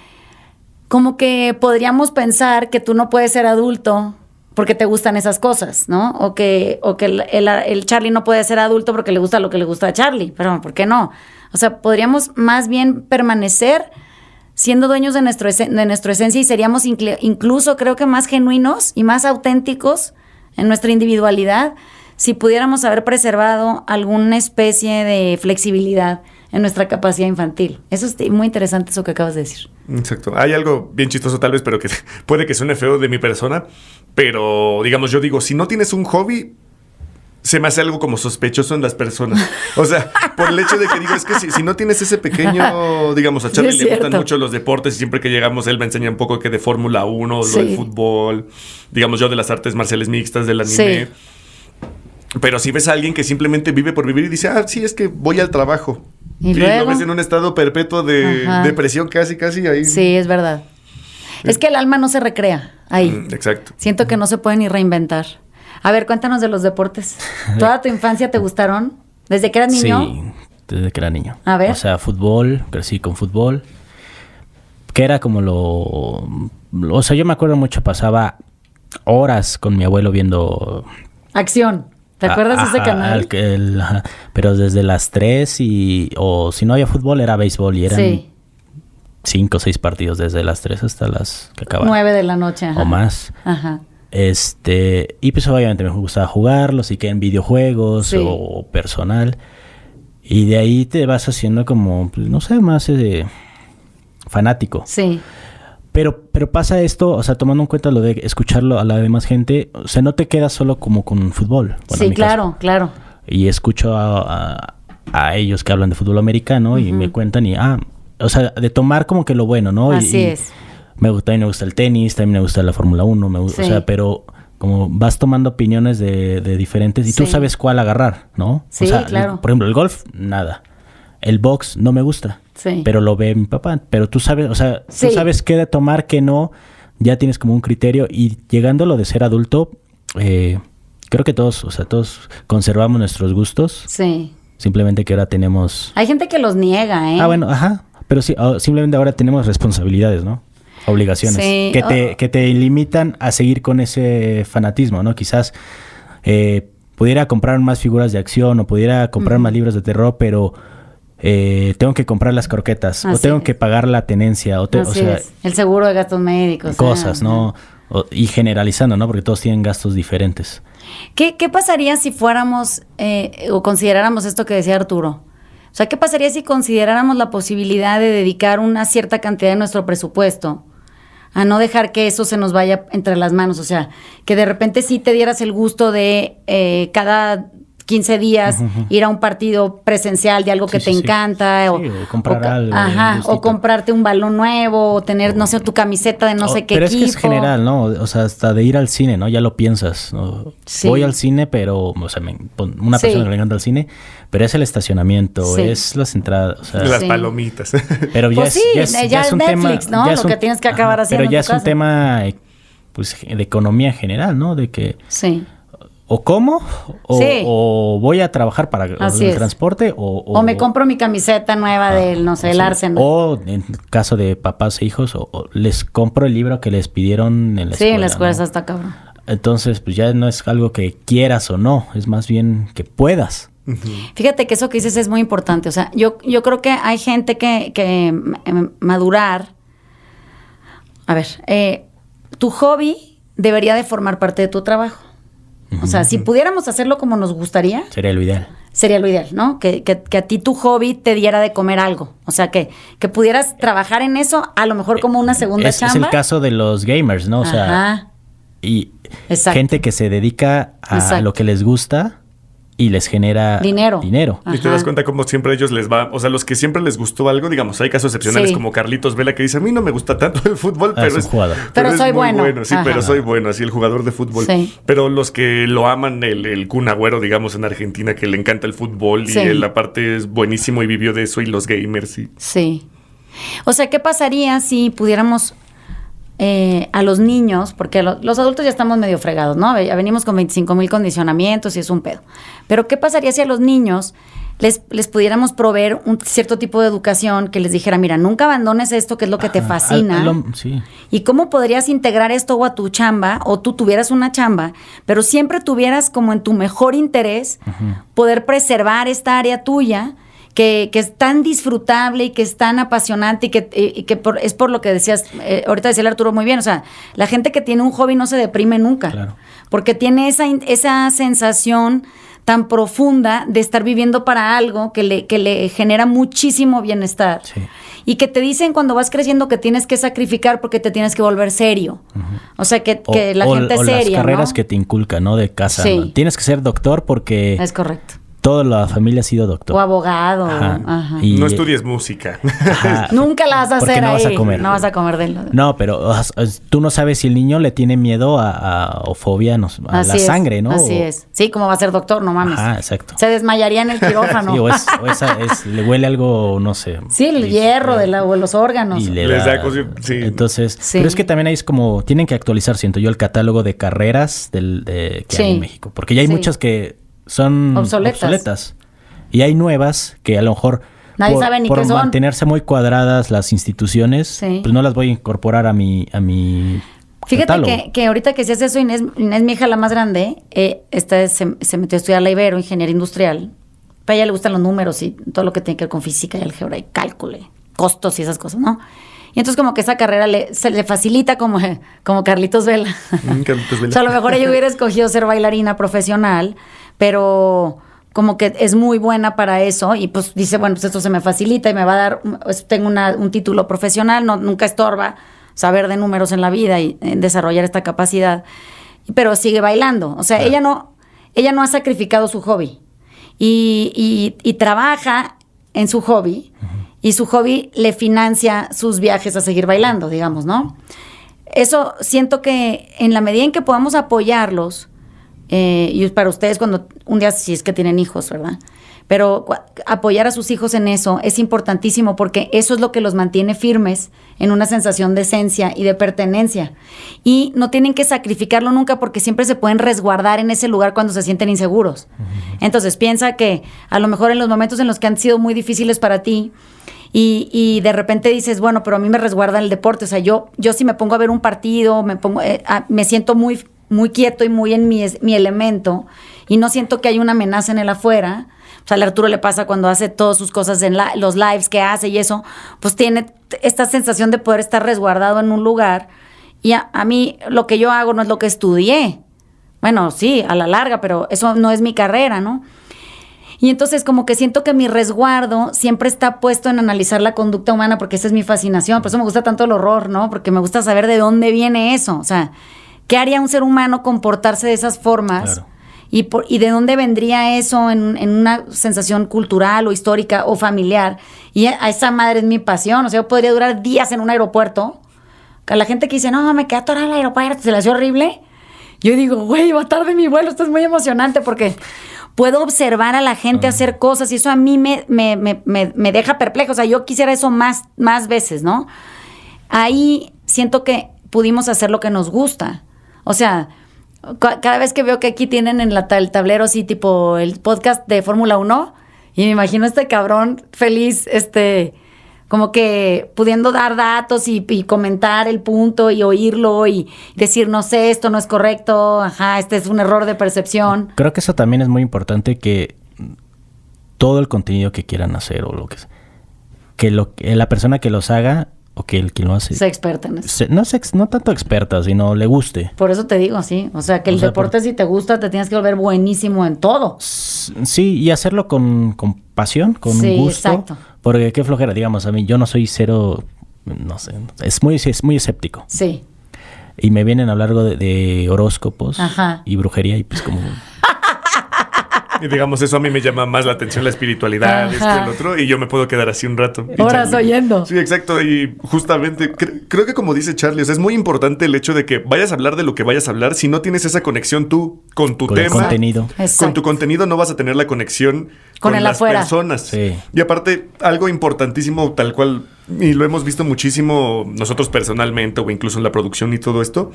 como que podríamos pensar que tú no puedes ser adulto porque te gustan esas cosas, ¿no? O que el Charlie no puede ser adulto porque le gusta lo que le gusta a Charlie. Pero ¿por qué no? O sea, podríamos más bien permanecer siendo dueños de nuestra esencia y seríamos incluso creo que más genuinos y más auténticos en nuestra individualidad si pudiéramos haber preservado alguna especie de flexibilidad en nuestra capacidad infantil. Eso es muy interesante eso que acabas de decir. Exacto. Hay algo bien chistoso tal vez, pero que puede que suene feo de mi persona, pero digamos, yo digo, si no tienes un hobby, se me hace algo como sospechoso en las personas. O sea, por el hecho de que digo, es que si no tienes ese pequeño, digamos, a Charlie le gustan mucho los deportes y siempre que llegamos él me enseña un poco que de Fórmula 1, lo del fútbol, digamos yo de las artes marciales mixtas, del anime. Sí. Pero si ves a alguien que simplemente vive por vivir y dice, sí, es que voy al trabajo. Y lo ves en un estado perpetuo de depresión casi ahí. Sí, es verdad. Es que el alma no se recrea ahí. Exacto. Siento que no se puede ni reinventar. A ver, cuéntanos de los deportes. ¿Toda tu infancia te gustaron? ¿Desde que eras niño? Sí, desde que era niño. A ver. O sea, fútbol, crecí con fútbol. Que era como o sea, yo me acuerdo mucho, pasaba horas con mi abuelo viendo... Acción. ¿Te acuerdas de ese canal? Pero desde las 3 o si no había fútbol era béisbol y eran 5 o 6 partidos desde las 3 hasta las que acababan. 9 de la noche. O más. Ajá. Y pues obviamente me gustaba jugarlos y que en videojuegos o personal. Y de ahí te vas haciendo como, pues, no sé, más fanático. Sí. Pero pasa esto, o sea, tomando en cuenta lo de escucharlo a la demás gente, o sea, no te quedas solo como con fútbol. Bueno, sí, claro, claro. Y escucho a ellos que hablan de fútbol americano y me cuentan o sea, de tomar como que lo bueno, ¿no? Así es. También me gusta el tenis, también me gusta la Fórmula 1, o sea, pero como vas tomando opiniones de diferentes y tú sabes cuál agarrar, ¿no? Sí, o sea, claro. Por ejemplo, el golf, nada. El box no me gusta, pero lo ve mi papá. Pero tú sabes, o sea, tú sabes qué de tomar, qué no. Ya tienes como un criterio. Y llegando a lo de ser adulto, creo que todos conservamos nuestros gustos. Sí. Simplemente que ahora tenemos... Hay gente que los niega, ¿eh? Bueno, ajá. Pero sí, simplemente ahora tenemos responsabilidades, ¿no? Obligaciones. Sí. Que te limitan a seguir con ese fanatismo, ¿no? Quizás pudiera comprar más figuras de acción o pudiera comprar más libros de terror, pero... tengo que comprar las croquetas o tengo que pagar la tenencia o sea, el seguro de gastos médicos, cosas, ¿no? Y generalizando, ¿no? Porque todos tienen gastos diferentes. ¿Qué pasaría si fuéramos o consideráramos esto que decía Arturo? O sea, ¿qué pasaría si consideráramos la posibilidad de dedicar una cierta cantidad de nuestro presupuesto a no dejar que eso se nos vaya entre las manos? O sea, que de repente sí te dieras el gusto de cada 15 días ir a un partido presencial de algo que te encanta o comprar algo o comprarte un balón nuevo o tener, no sé, tu camiseta de no sé qué pero equipo. Pero es que es general, ¿no? O sea, hasta de ir al cine, ¿no? Ya lo piensas, ¿no? Voy al cine, pero, o sea, una persona que le encanta el cine, pero es el estacionamiento, es las entradas, o sea, las palomitas. Pero ya es un Netflix, tema, ¿no? Lo que tienes que acabar haciendo. Pero ya es un tema, pues, de economía general, ¿no? De que o como o voy a trabajar para el transporte o me compro mi camiseta nueva del, no sé, el Arsenal. O en caso de papás e hijos, o les compro el libro que les pidieron en la escuela. Sí, en la escuela está cabrón. Entonces, pues ya no es algo que quieras o no, es más bien que puedas. Fíjate que eso que dices es muy importante. O sea, yo creo que hay gente que madurar. A ver, tu hobby debería de formar parte de tu trabajo. O sea, si pudiéramos hacerlo como nos gustaría... Sería lo ideal. Sería lo ideal, ¿no? Que a ti tu hobby te diera de comer algo. O sea, que pudieras trabajar en eso, a lo mejor como una segunda chamba. Es el caso de los gamers, ¿no? O sea, y gente que se dedica a lo que les gusta y les genera dinero. Y te das cuenta como siempre a ellos les va, o sea, los que siempre les gustó algo, digamos, hay casos excepcionales como Carlitos Vela que dice, a mí no me gusta tanto el fútbol, pero es jugador. Pero soy bueno. Sí, pero soy bueno, así el jugador de fútbol. Sí. Pero los que lo aman, el Kun Agüero, digamos, en Argentina, que le encanta el fútbol y él aparte es buenísimo y vivió de eso, y los gamers, Sí. O sea, ¿qué pasaría si pudiéramos... a los niños, porque los adultos ya estamos medio fregados, ¿no? Ya venimos con 25,000 condicionamientos y es un pedo. Pero ¿qué pasaría si a los niños les pudiéramos proveer un cierto tipo de educación que les dijera, mira, nunca abandones esto que es lo que te fascina? ¿Y cómo podrías integrar esto a tu chamba? O tú tuvieras una chamba, pero siempre tuvieras como en tu mejor interés poder preservar esta área tuya que es tan disfrutable y que es tan apasionante y que es por lo que decías, ahorita decía el Arturo muy bien, o sea, la gente que tiene un hobby no se deprime nunca, porque tiene esa sensación tan profunda de estar viviendo para algo que le genera muchísimo bienestar. Sí. Y que te dicen cuando vas creciendo que tienes que sacrificar porque te tienes que volver serio. O sea, que la gente es seria, las carreras, ¿no? Que te inculcan, ¿no? De casa. Sí. ¿No? Tienes que ser doctor porque... Es correcto. Toda la familia ha sido doctor. O abogado. Y no estudies música. Nunca la vas a hacer no ahí. Vas a comer. No vas a comer de él. No, pero tú no sabes si el niño le tiene miedo o fobia a la sangre, ¿no? Así es. Sí, como va a ser doctor, no mames. Exacto. Se desmayaría en el quirófano. Sí, le huele algo, no sé. Sí, el hierro o los órganos. Y les da cosas. Sí. Entonces, pero es que también hay como, tienen que actualizar, siento yo, el catálogo de carreras que hay en México. Porque ya hay muchas que son obsoletas. Y hay nuevas que a lo mejor nadie sabe ni por qué son. mantenerse muy cuadradas las instituciones, pues no las voy a incorporar a mi Fíjate catálogo. que ahorita que decías eso, Inés, mi hija la más grande, se metió a estudiar la Ibero, ingeniería industrial. A ella le gustan los números y todo lo que tiene que ver con física y álgebra y cálculo, costos y esas cosas, ¿no? Y entonces como que esa carrera se le facilita como Carlitos Vela. Carlitos Vela. O sea, a lo mejor ella hubiera escogido ser bailarina profesional, pero como que es muy buena para eso y pues dice, bueno, pues esto se me facilita y me va a dar, tengo un título profesional, nunca estorba. O saber de números en la vida y desarrollar esta capacidad, pero sigue bailando. O sea, Claro. ella no ha sacrificado su hobby y trabaja en su hobby y su hobby le financia sus viajes a seguir bailando, digamos, ¿no? Eso siento que en la medida en que podamos apoyarlos, y para ustedes cuando un día, si es que tienen hijos, ¿verdad? Pero apoyar a sus hijos en eso es importantísimo porque eso es lo que los mantiene firmes en una sensación de esencia y de pertenencia. Y no tienen que sacrificarlo nunca porque siempre se pueden resguardar en ese lugar cuando se sienten inseguros. Entonces piensa que a lo mejor en los momentos en los que han sido muy difíciles para ti y de repente dices, bueno, pero a mí me resguarda el deporte. O sea, yo si me pongo a ver un partido, me siento muy, muy quieto y muy en mi elemento y no siento que hay una amenaza en el afuera. O sea, a Arturo le pasa cuando hace todas sus cosas en los lives que hace y eso, pues tiene esta sensación de poder estar resguardado en un lugar. Y a mí lo que yo hago no es lo que estudié. Bueno, sí, a la larga, pero eso no es mi carrera, ¿no? Y entonces como que siento que mi resguardo siempre está puesto en analizar la conducta humana porque esa es mi fascinación. Por eso me gusta tanto el horror, ¿no? Porque me gusta saber de dónde viene eso. O sea, ¿qué haría un ser humano comportarse de esas formas? Claro. Y de dónde vendría eso en una sensación cultural o histórica o familiar. Y a esa madre es mi pasión. O sea, yo podría durar días en un aeropuerto. A la gente que dice, no, me quedé atorada en el aeropuerto, se le hace horrible. Yo digo, güey, va tarde mi vuelo. Esto es muy emocionante porque puedo observar a la gente hacer cosas y eso a mí me deja perplejo. O sea, yo quisiera eso más veces, ¿no? Ahí siento que pudimos hacer lo que nos gusta. O sea, cada vez que veo que aquí tienen en el tablero así tipo el podcast de Fórmula 1 y me imagino a este cabrón feliz, como que pudiendo dar datos y comentar el punto y oírlo y decir, no sé, esto no es correcto, ajá, este es un error de percepción. Creo que eso también es muy importante, que todo el contenido que quieran hacer o lo que la persona que los haga o que el quien lo hace Sea experta en eso. no tanto experta, sino le guste. Por eso te digo, sí. O sea, que el deporte, si te gusta, te tienes que volver buenísimo en todo. Sí, y hacerlo con pasión, con Sí, gusto. exacto. Porque qué flojera, digamos, a mí yo no soy cero, no sé, es muy escéptico. Sí. Y me vienen a hablar algo de horóscopos Ajá. y brujería y pues como... Y digamos, eso a mí me llama más la atención, la espiritualidad, Ajá. esto y el otro, y yo me puedo quedar así un rato. Y Horas oyendo. Sí, exacto, y justamente creo que como dice Charlie, o sea, es muy importante el hecho de que vayas a hablar de lo que vayas a hablar, si no tienes esa conexión tú con tu con el tema, contenido. Exacto. con tu contenido no vas a tener la conexión Con el las afuera. personas. Sí. Y aparte, algo importantísimo, tal cual, y lo hemos visto muchísimo nosotros personalmente o incluso en la producción y todo esto,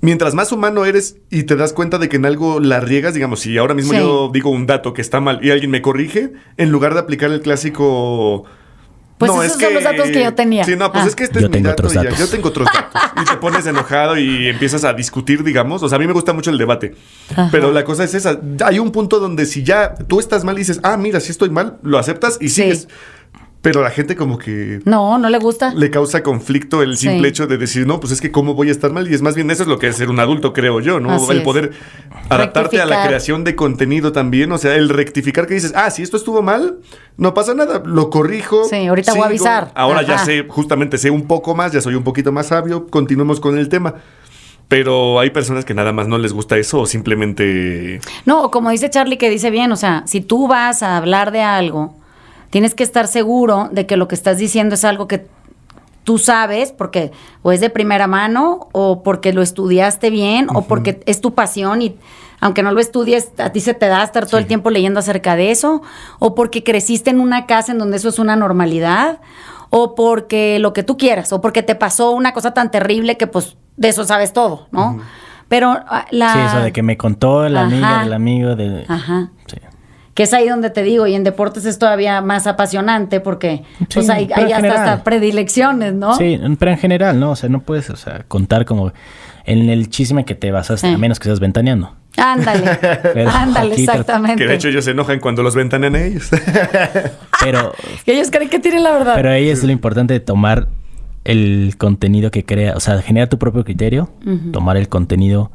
mientras más humano eres y te das cuenta de que en algo la riegas, digamos, si ahora mismo Sí. yo digo un dato que está mal y alguien me corrige, en lugar de aplicar el clásico... Pues esos son los datos que yo tenía. Sí, no, pues Ah. es que este Yo es mi tengo dato otros y ya, datos. yo tengo otros datos. Y te pones enojado y empiezas a discutir, digamos. O sea, a mí me gusta mucho el debate. Ajá. Pero la cosa es esa. Hay un punto donde si ya tú estás mal y dices, ah, mira, si estoy mal, lo aceptas y Sí. sigues. Pero a la gente como que... No le gusta. le causa conflicto el simple Sí. hecho de decir, no, pues es que cómo voy a estar mal. Y es más bien eso es lo que es ser un adulto, creo yo, ¿no? Así el es. poder adaptarte a la Rectificar. creación de contenido también. O sea, el rectificar que dices, ah, si esto estuvo mal, no pasa nada, lo corrijo. Sí, ahorita voy a avisar. Ahora ya Ajá. justamente sé un poco más, ya soy un poquito más sabio, continuemos con el tema. Pero hay personas que nada más no les gusta eso o simplemente... No, como dice Charlie, que dice bien, o sea, si tú vas a hablar de algo, tienes que estar seguro de que lo que estás diciendo es algo que tú sabes, porque o es de primera mano, o porque lo estudiaste bien, o porque es tu pasión y aunque no lo estudies, a ti se te da estar todo el tiempo leyendo acerca de eso, o porque creciste en una casa en donde eso es una normalidad, o porque lo que tú quieras, o porque te pasó una cosa tan terrible que pues de eso sabes todo, ¿no? Pero Sí, eso de que me contó la amiga del amigo de... Ajá. Sí. Que es ahí donde te digo, y en deportes es todavía más apasionante porque pues Sí, hay pero en hasta general. predilecciones, ¿no? Sí, pero en general, ¿no? O sea, no puedes, o sea, contar como en el chisme que te basaste, Sí. a menos que seas ventaneando. Ándale, Pero ándale, aquí exactamente. Que de hecho ellos se enojan cuando los ventanean a ellos. Pero, Que ellos creen que tienen la verdad. pero ahí es lo importante de tomar el contenido que crea, o sea, generar tu propio criterio, tomar el contenido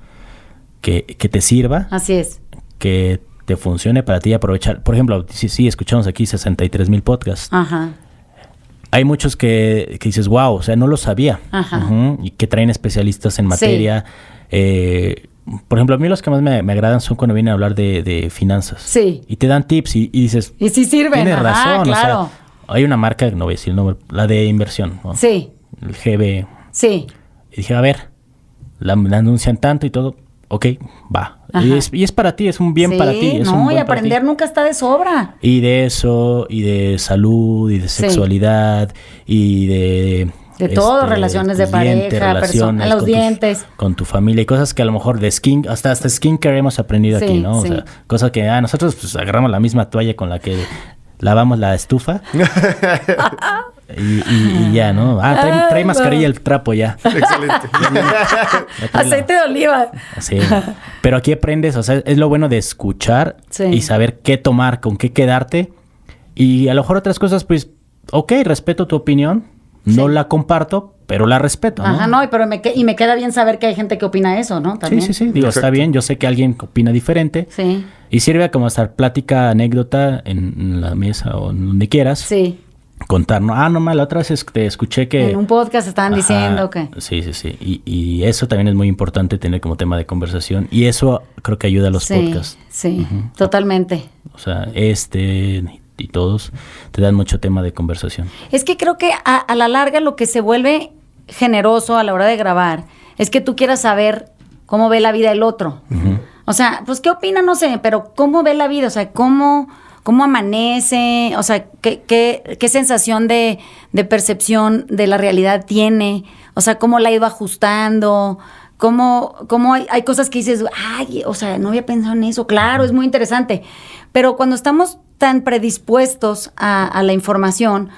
que te sirva, Así es. que te funcione para ti y aprovechar. Por ejemplo, sí, escuchamos aquí 63,000 podcasts. Ajá. hay muchos que dices, wow, o sea, no lo sabía. Ajá. Y que traen especialistas en materia. Por ejemplo, a mí los que más me agradan son cuando vienen a hablar de finanzas. Sí. Y te dan tips y dices... Y sí sirven. Tienes razón, claro. o sea, hay una marca, no voy a decir el nombre, la de inversión, ¿no? Sí. El GB. Sí. Y dije, a ver, la anuncian tanto y todo, ok, va. Y es para ti, es un bien para ti. Es un no, buen y aprender nunca está de sobra. Y de eso, y de salud, y de sexualidad, y de todo, relaciones de pareja, relaciones los con dientes. Con tu familia, y cosas que a lo mejor de hasta skincare hemos aprendido aquí, ¿no? O sea, cosas que nosotros pues agarramos la misma toalla con la que lavamos la estufa. y ya, ¿no? Trae mascarilla el trapo ya. Excelente. Aceite de oliva. Sí. Pero aquí aprendes, o sea, es lo bueno de escuchar y saber qué tomar, con qué quedarte. Y a lo mejor otras cosas, pues, ok, respeto tu opinión. No la comparto, pero la respeto, ¿no? Ajá, pero me queda bien saber que hay gente que opina eso, ¿no? También. Sí. Digo, está bien. Yo sé que alguien opina diferente. Sí. Y sirve como estar plática, anécdota en la mesa o en donde quieras. Sí. Contar, ¿no? No, la otra vez te escuché que... En un podcast estaban diciendo que... Sí. Y eso también es muy importante tener como tema de conversación. Y eso creo que ayuda a los podcasts. Sí, totalmente. O sea, y todos te dan mucho tema de conversación. Es que creo que a la larga lo que se vuelve generoso a la hora de grabar es que tú quieras saber cómo ve la vida el otro. O sea, pues qué opina, no sé, pero cómo ve la vida, o sea, cómo amanece, o sea, qué sensación de percepción de la realidad tiene, o sea, cómo la ha ido ajustando, cómo hay cosas que dices, ay, o sea, no había pensado en eso, claro, es muy interesante, pero cuando estamos tan predispuestos a la información,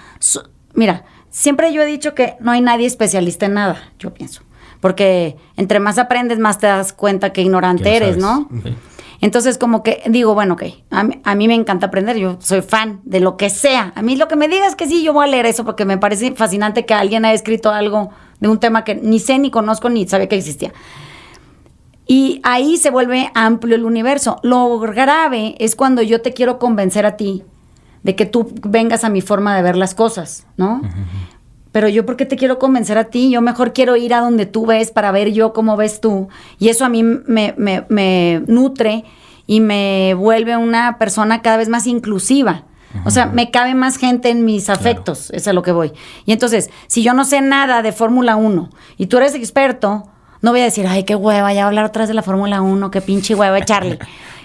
mira, siempre yo he dicho que no hay nadie especialista en nada, yo pienso, porque entre más aprendes, más te das cuenta que ignorante eres, ¿no? Sí. Entonces, como que digo, bueno, ok, a mí me encanta aprender, yo soy fan de lo que sea. A mí lo que me digas que sí, yo voy a leer eso porque me parece fascinante que alguien haya escrito algo de un tema que ni sé, ni conozco, ni sabía que existía. Y ahí se vuelve amplio el universo. Lo grave es cuando yo te quiero convencer a ti de que tú vengas a mi forma de ver las cosas, ¿no? Pero yo, ¿por qué te quiero convencer a ti? Yo mejor quiero ir a donde tú ves para ver yo cómo ves tú. Y eso a mí me nutre y me vuelve una persona cada vez más inclusiva. O sea, me cabe más gente en mis afectos. Claro. Es a lo que voy. Y entonces, si yo no sé nada de Fórmula 1 y tú eres experto, no voy a decir, ay, qué hueva, ya voy a hablar otra vez de la Fórmula 1, qué pinche hueva, Charlie.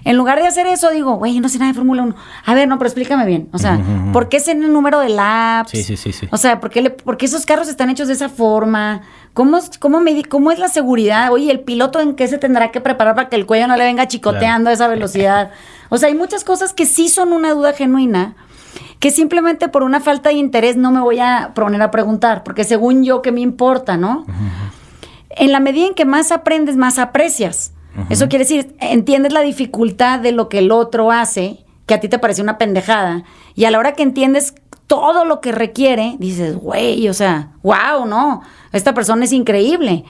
En lugar de hacer eso, digo, güey, yo no sé nada de Fórmula 1. A ver, no, pero explícame bien. O sea, ¿por qué sé el número de laps? Sí. O sea, ¿por qué esos carros están hechos de esa forma? ¿Cómo es la seguridad? Oye, ¿el piloto en qué se tendrá que preparar para que el cuello no le venga chicoteando a esa velocidad? O sea, hay muchas cosas que sí son una duda genuina, que simplemente por una falta de interés no me voy a poner a preguntar, porque según yo, ¿qué me importa, no? En la medida en que más aprendes, más aprecias. Eso quiere decir, entiendes la dificultad de lo que el otro hace, que a ti te parece una pendejada, y a la hora que entiendes todo lo que requiere, dices, güey, o sea, wow, no, esta persona es increíble.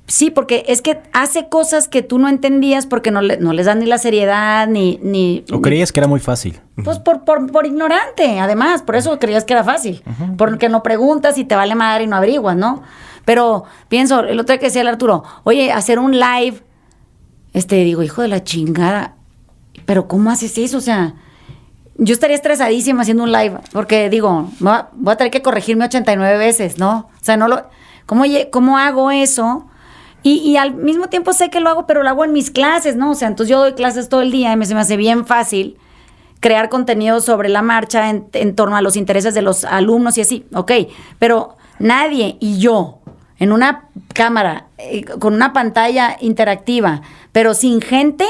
Sí, porque es que hace cosas que tú no entendías porque no les dan ni la seriedad, ni ¿O creías que era muy fácil? Pues por ignorante, además, por eso creías que era fácil. Porque no preguntas y te vale madre y no averiguas, ¿no? Pero pienso, el otro día que decía el Arturo, oye, hacer un live, digo, hijo de la chingada, pero ¿cómo haces eso? O sea, yo estaría estresadísima haciendo un live, porque digo, voy a tener que corregirme 89 veces, ¿no? O sea, ¿cómo hago eso? Y al mismo tiempo sé que lo hago, pero lo hago en mis clases, ¿no? O sea, entonces yo doy clases todo el día y se me hace bien fácil crear contenido sobre la marcha en torno a los intereses de los alumnos y así, ok, pero nadie y yo en una cámara, con una pantalla interactiva, pero sin gente,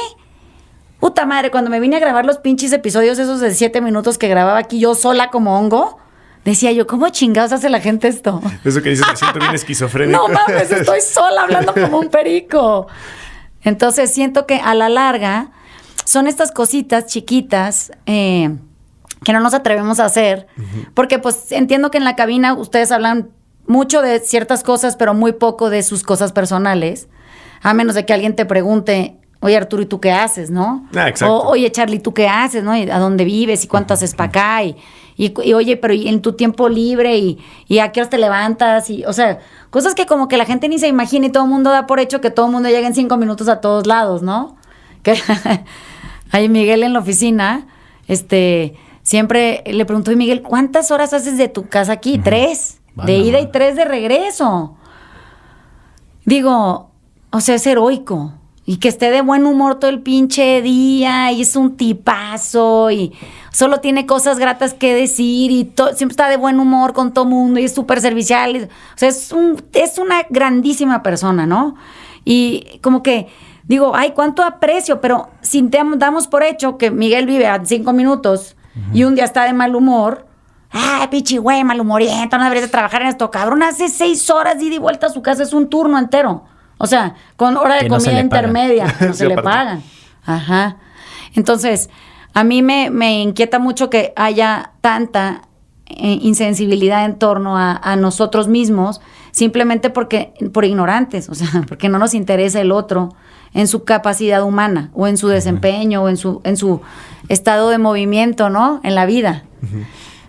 puta madre, cuando me vine a grabar los pinches episodios esos de 7 minutos que grababa aquí yo sola como hongo, decía yo, ¿cómo chingados hace la gente esto? Eso que dices, me siento bien esquizofrénico. No mames, estoy sola hablando como un perico. Entonces siento que a la larga son estas cositas chiquitas que no nos atrevemos a hacer, porque pues entiendo que en la cabina ustedes hablan mucho de ciertas cosas, pero muy poco de sus cosas personales, a menos de que alguien te pregunte oye, Arturo, ¿y tú qué haces, no? Exacto. Oye, Charlie, ¿tú qué haces, no? ¿Y a dónde vives? ¿Y cuánto haces para acá? Y oye, pero ¿y en tu tiempo libre? ¿Y a qué horas te levantas? Y, o sea, cosas que como que la gente ni se imagina y todo el mundo da por hecho que todo el mundo llega en 5 minutos a todos lados, ¿no? Que ahí Miguel en la oficina, siempre le preguntó, Miguel, ¿cuántas horas haces de tu casa aquí? 3, de ida y 3 de regreso. Digo, o sea, es heroico. Y que esté de buen humor todo el pinche día, y es un tipazo, y solo tiene cosas gratas que decir, y siempre está de buen humor con todo mundo, y es súper servicial. O sea, es una grandísima persona, ¿no? Y como que digo, ay, cuánto aprecio, pero si damos por hecho que Miguel vive a 5 minutos y un día está de mal humor, ay, pichi güey, malhumoriento, no deberías de trabajar en esto, cabrón, hace 6 horas de ida y vuelta a su casa, es un turno entero. O sea, con hora de comida intermedia, no se le pagan. Ajá. Entonces, a mí me inquieta mucho que haya tanta insensibilidad en torno a nosotros mismos, simplemente por ignorantes, o sea, porque no nos interesa el otro en su capacidad humana, o en su desempeño, o en su estado de movimiento, ¿no? En la vida.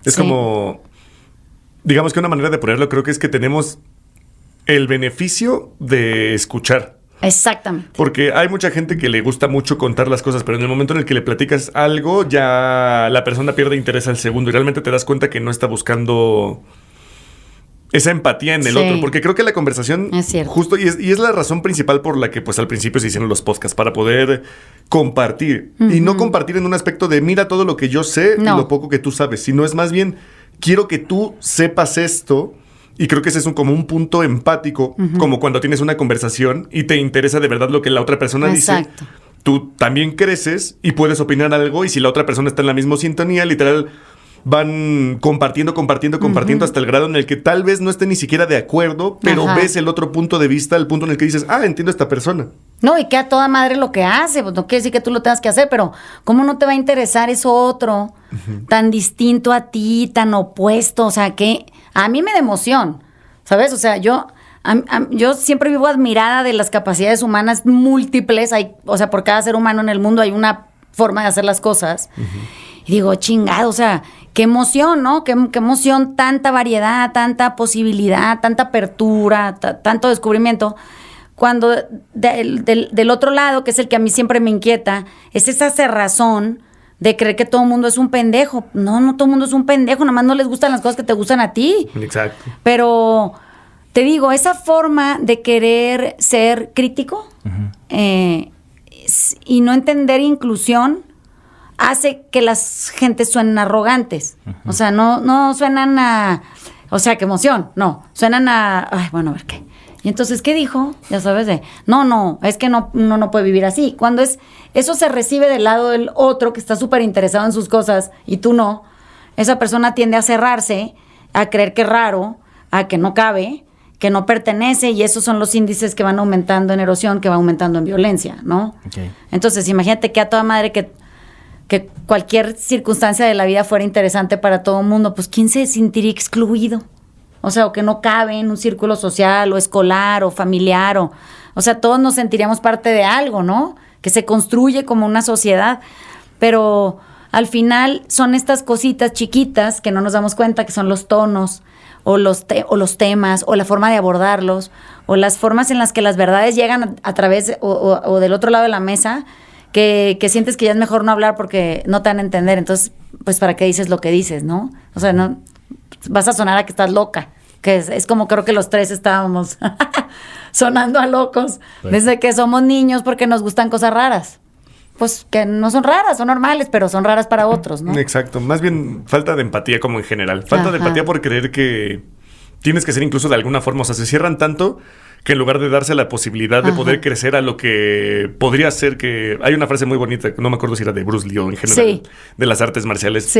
Es como, digamos que una manera de ponerlo creo que es que tenemos el beneficio de escuchar. Exactamente. Porque hay mucha gente que le gusta mucho contar las cosas, pero en el momento en el que le platicas algo, ya la persona pierde interés al segundo y realmente te das cuenta que no está buscando esa empatía en el otro. Porque creo que la conversación, es cierto, justo, y es la razón principal por la que pues al principio se hicieron los podcasts, para poder compartir. Y no compartir en un aspecto de mira todo lo que yo sé y lo poco que tú sabes, sino es más bien, quiero que tú sepas esto. Y creo que ese es como un punto empático, como cuando tienes una conversación y te interesa de verdad lo que la otra persona dice. Tú también creces y puedes opinar algo, y si la otra persona está en la misma sintonía, literal, van compartiendo hasta el grado en el que tal vez no esté ni siquiera de acuerdo, pero ves el otro punto de vista, el punto en el que dices, entiendo a esta persona. No, y que a toda madre lo que hace, pues no quiere decir que tú lo tengas que hacer, pero ¿cómo no te va a interesar eso otro tan distinto a ti, tan opuesto? O sea, que a mí me da emoción, ¿sabes? O sea, yo siempre vivo admirada de las capacidades humanas múltiples. O sea, por cada ser humano en el mundo hay una forma de hacer las cosas. Y digo, chingado, o sea, qué emoción, ¿no? Qué emoción, tanta variedad, tanta posibilidad, tanta apertura, tanto descubrimiento. Cuando del otro lado, que es el que a mí siempre me inquieta, es esa cerrazón de creer que todo el mundo es un pendejo. No todo el mundo es un pendejo, nomás no les gustan las cosas que te gustan a ti. Exacto. Pero te digo, esa forma de querer ser crítico y no entender inclusión hace que las gentes suenen arrogantes. O sea, no suenan a... O sea, qué emoción. No, suenan a... Ay, bueno, a ver qué. Y entonces, ¿qué dijo? Ya sabes, no, es que no puede vivir así. Cuando eso se recibe del lado del otro que está súper interesado en sus cosas y tú no, esa persona tiende a cerrarse, a creer que es raro, a que no cabe, que no pertenece, y esos son los índices que van aumentando en erosión, que van aumentando en violencia, ¿no? Okay. Entonces, imagínate que a toda madre que cualquier circunstancia de la vida fuera interesante para todo el mundo, pues ¿quién se sentiría excluido? O sea, o que no cabe en un círculo social o escolar o familiar. O sea, todos nos sentiríamos parte de algo, ¿no? Que se construye como una sociedad. Pero al final son estas cositas chiquitas que no nos damos cuenta, que son los tonos o los temas o la forma de abordarlos o las formas en las que las verdades llegan a través o del otro lado de la mesa, que sientes que ya es mejor no hablar porque no te van a entender. Entonces, pues, ¿para qué dices lo que dices, no? O sea, no... vas a sonar a que estás loca, que es como creo que los tres estábamos sonando a locos desde que somos niños porque nos gustan cosas raras. Pues que no son raras, son normales, pero son raras para otros, ¿no? Exacto, más bien falta de empatía como en general. Falta de empatía por creer que tienes que ser incluso de alguna forma. O sea, se cierran tanto que en lugar de darse la posibilidad de poder crecer a lo que podría ser, que hay una frase muy bonita, no me acuerdo si era de Bruce Lee o en general de las artes marciales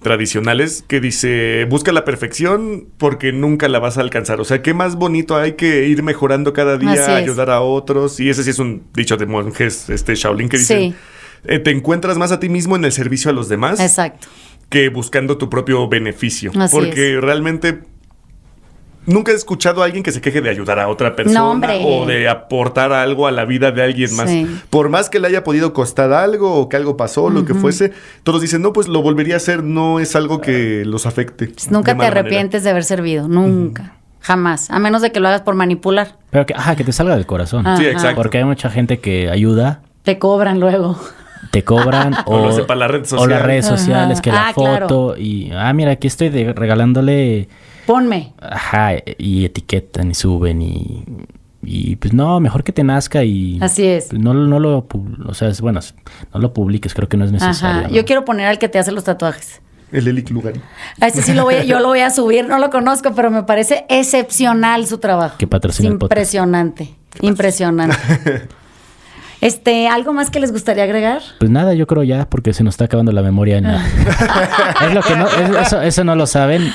tradicionales, que dice, busca la perfección porque nunca la vas a alcanzar. O sea, qué más bonito, hay que ir mejorando cada día, ayudar a otros. Y ese sí es un dicho de monjes Shaolin que dice, te encuentras más a ti mismo en el servicio a los demás. Exacto. Que buscando tu propio beneficio. Porque realmente nunca he escuchado a alguien que se queje de ayudar a otra persona No, hombre. o de aportar algo a la vida de alguien más. Sí. Por más que le haya podido costar algo o que algo pasó, lo que fuese, todos dicen, no, pues lo volvería a hacer, no es algo que los afecte. Nunca de te mala arrepientes de haber servido, nunca, jamás, a menos de que lo hagas por manipular. Pero que te salga del corazón. manera. Sí, Ajá. exacto. Porque hay mucha gente que ayuda, Te cobran luego. te cobran O lo hace para la red o social. las redes sociales, que la Ah, foto claro. y mira, aquí estoy regalándole, Ponme. y etiquetan y suben y pues no, mejor que te nazca y Así es. no lo o sea, bueno, no lo publiques, creo que no es necesario. Ajá. ¿no? Yo quiero poner al que te hace los tatuajes. El Elic Lugari. A ese sí yo lo voy a subir, no lo conozco, pero me parece excepcional su trabajo. Que patrocina el podcast. Impresionante. ¿Algo más que les gustaría agregar? Pues nada, yo creo ya, porque se nos está acabando la memoria. Es lo que no, eso no lo saben.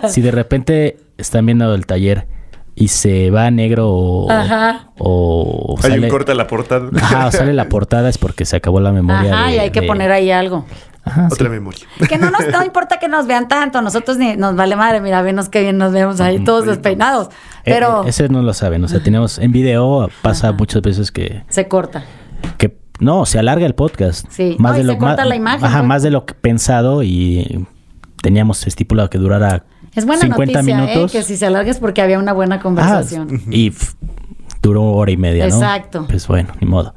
Si de repente están viendo el taller y se va a negro o Hay sale, un corte a la portada. o sale la portada, es porque se acabó la memoria. Ajá, y hay que poner ahí algo. Ajá, Otra sí. memoria. Que no importa que nos vean tanto, nosotros ni nos vale madre, mira, venos qué bien nos vemos ahí todos despeinados. Pero Ese no lo saben, o sea, tenemos en video, pasa muchas veces que se corta. no, se alarga el podcast. Sí. No, y se corta la imagen, Ajá, pues. más de lo que pensado y teníamos estipulado que durara Es buena 50 noticia, minutos. que si se alarga es porque había una buena conversación. Duró hora y media, ¿no? Exacto. Pues bueno, ni modo.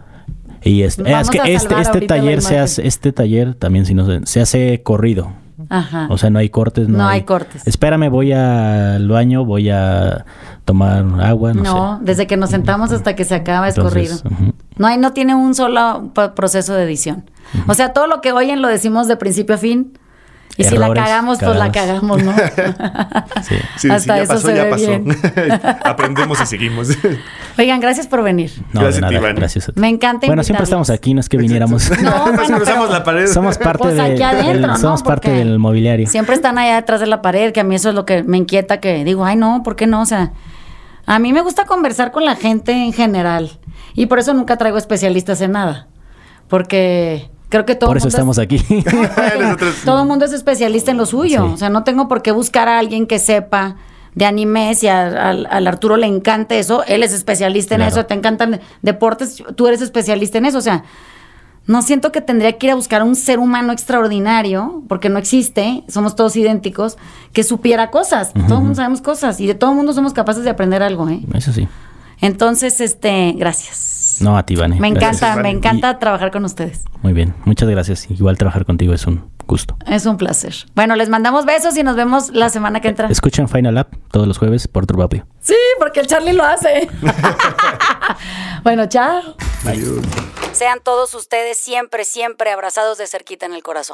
Y es Vamos que a salvar ahorita la taller se imagen. hace, este taller también se hace corrido. Ajá. O sea, no hay cortes. No hay cortes. Espérame, voy al baño, voy a tomar agua, no No, sé. desde que nos sentamos hasta que se acaba es Entonces, corrido. ujú. No tiene un solo proceso de edición. O sea, todo lo que oyen lo decimos de principio a fin. Y si la Errores, cagamos, pues la cagadas. cagamos, ¿no? Sí. Sí, Hasta sí, ya eso pasó, se ya ve pasó. bien. Aprendemos y seguimos. Oigan, gracias por venir. No, Gracias, de nada, Iván. gracias a ti. Me encanta Bueno, siempre invitarlos. estamos aquí, no es que viniéramos. No, bueno, Nos cruzamos pero- la pared. Somos parte Pues aquí adentro, ¿no? somos parte Porque del mobiliario. Siempre están allá detrás de la pared, que a mí eso es lo que me inquieta, que digo, ay, no, ¿por qué no? O sea, a mí me gusta conversar con la gente en general. Y por eso nunca traigo especialistas en nada. Porque creo que todo Por eso mundo estamos aquí. Nosotros- todo el mundo es especialista en lo suyo. Sí. O sea, no tengo por qué buscar a alguien que sepa de animes y al Arturo le encante eso. Él es especialista en Claro. eso. Te encantan deportes, tú eres especialista en eso. O sea, no siento que tendría que ir a buscar a un ser humano extraordinario, porque no existe, somos todos idénticos, que supiera cosas. Todo el mundo sabemos cosas y de todo el mundo somos capaces de aprender algo, ¿eh? Eso sí. Entonces, gracias. No, a ti, Vane. Me Gracias. encanta, me Vane. encanta trabajar con ustedes. Muy bien, muchas gracias. Igual trabajar contigo es un gusto. Es un placer. Bueno, les mandamos besos y nos vemos la semana que entra. Escuchen Final Up todos los jueves por True Audio. Sí, porque el Charlie lo hace. Bueno, chao. Adiós. Sean todos ustedes siempre, siempre abrazados de cerquita en el corazón.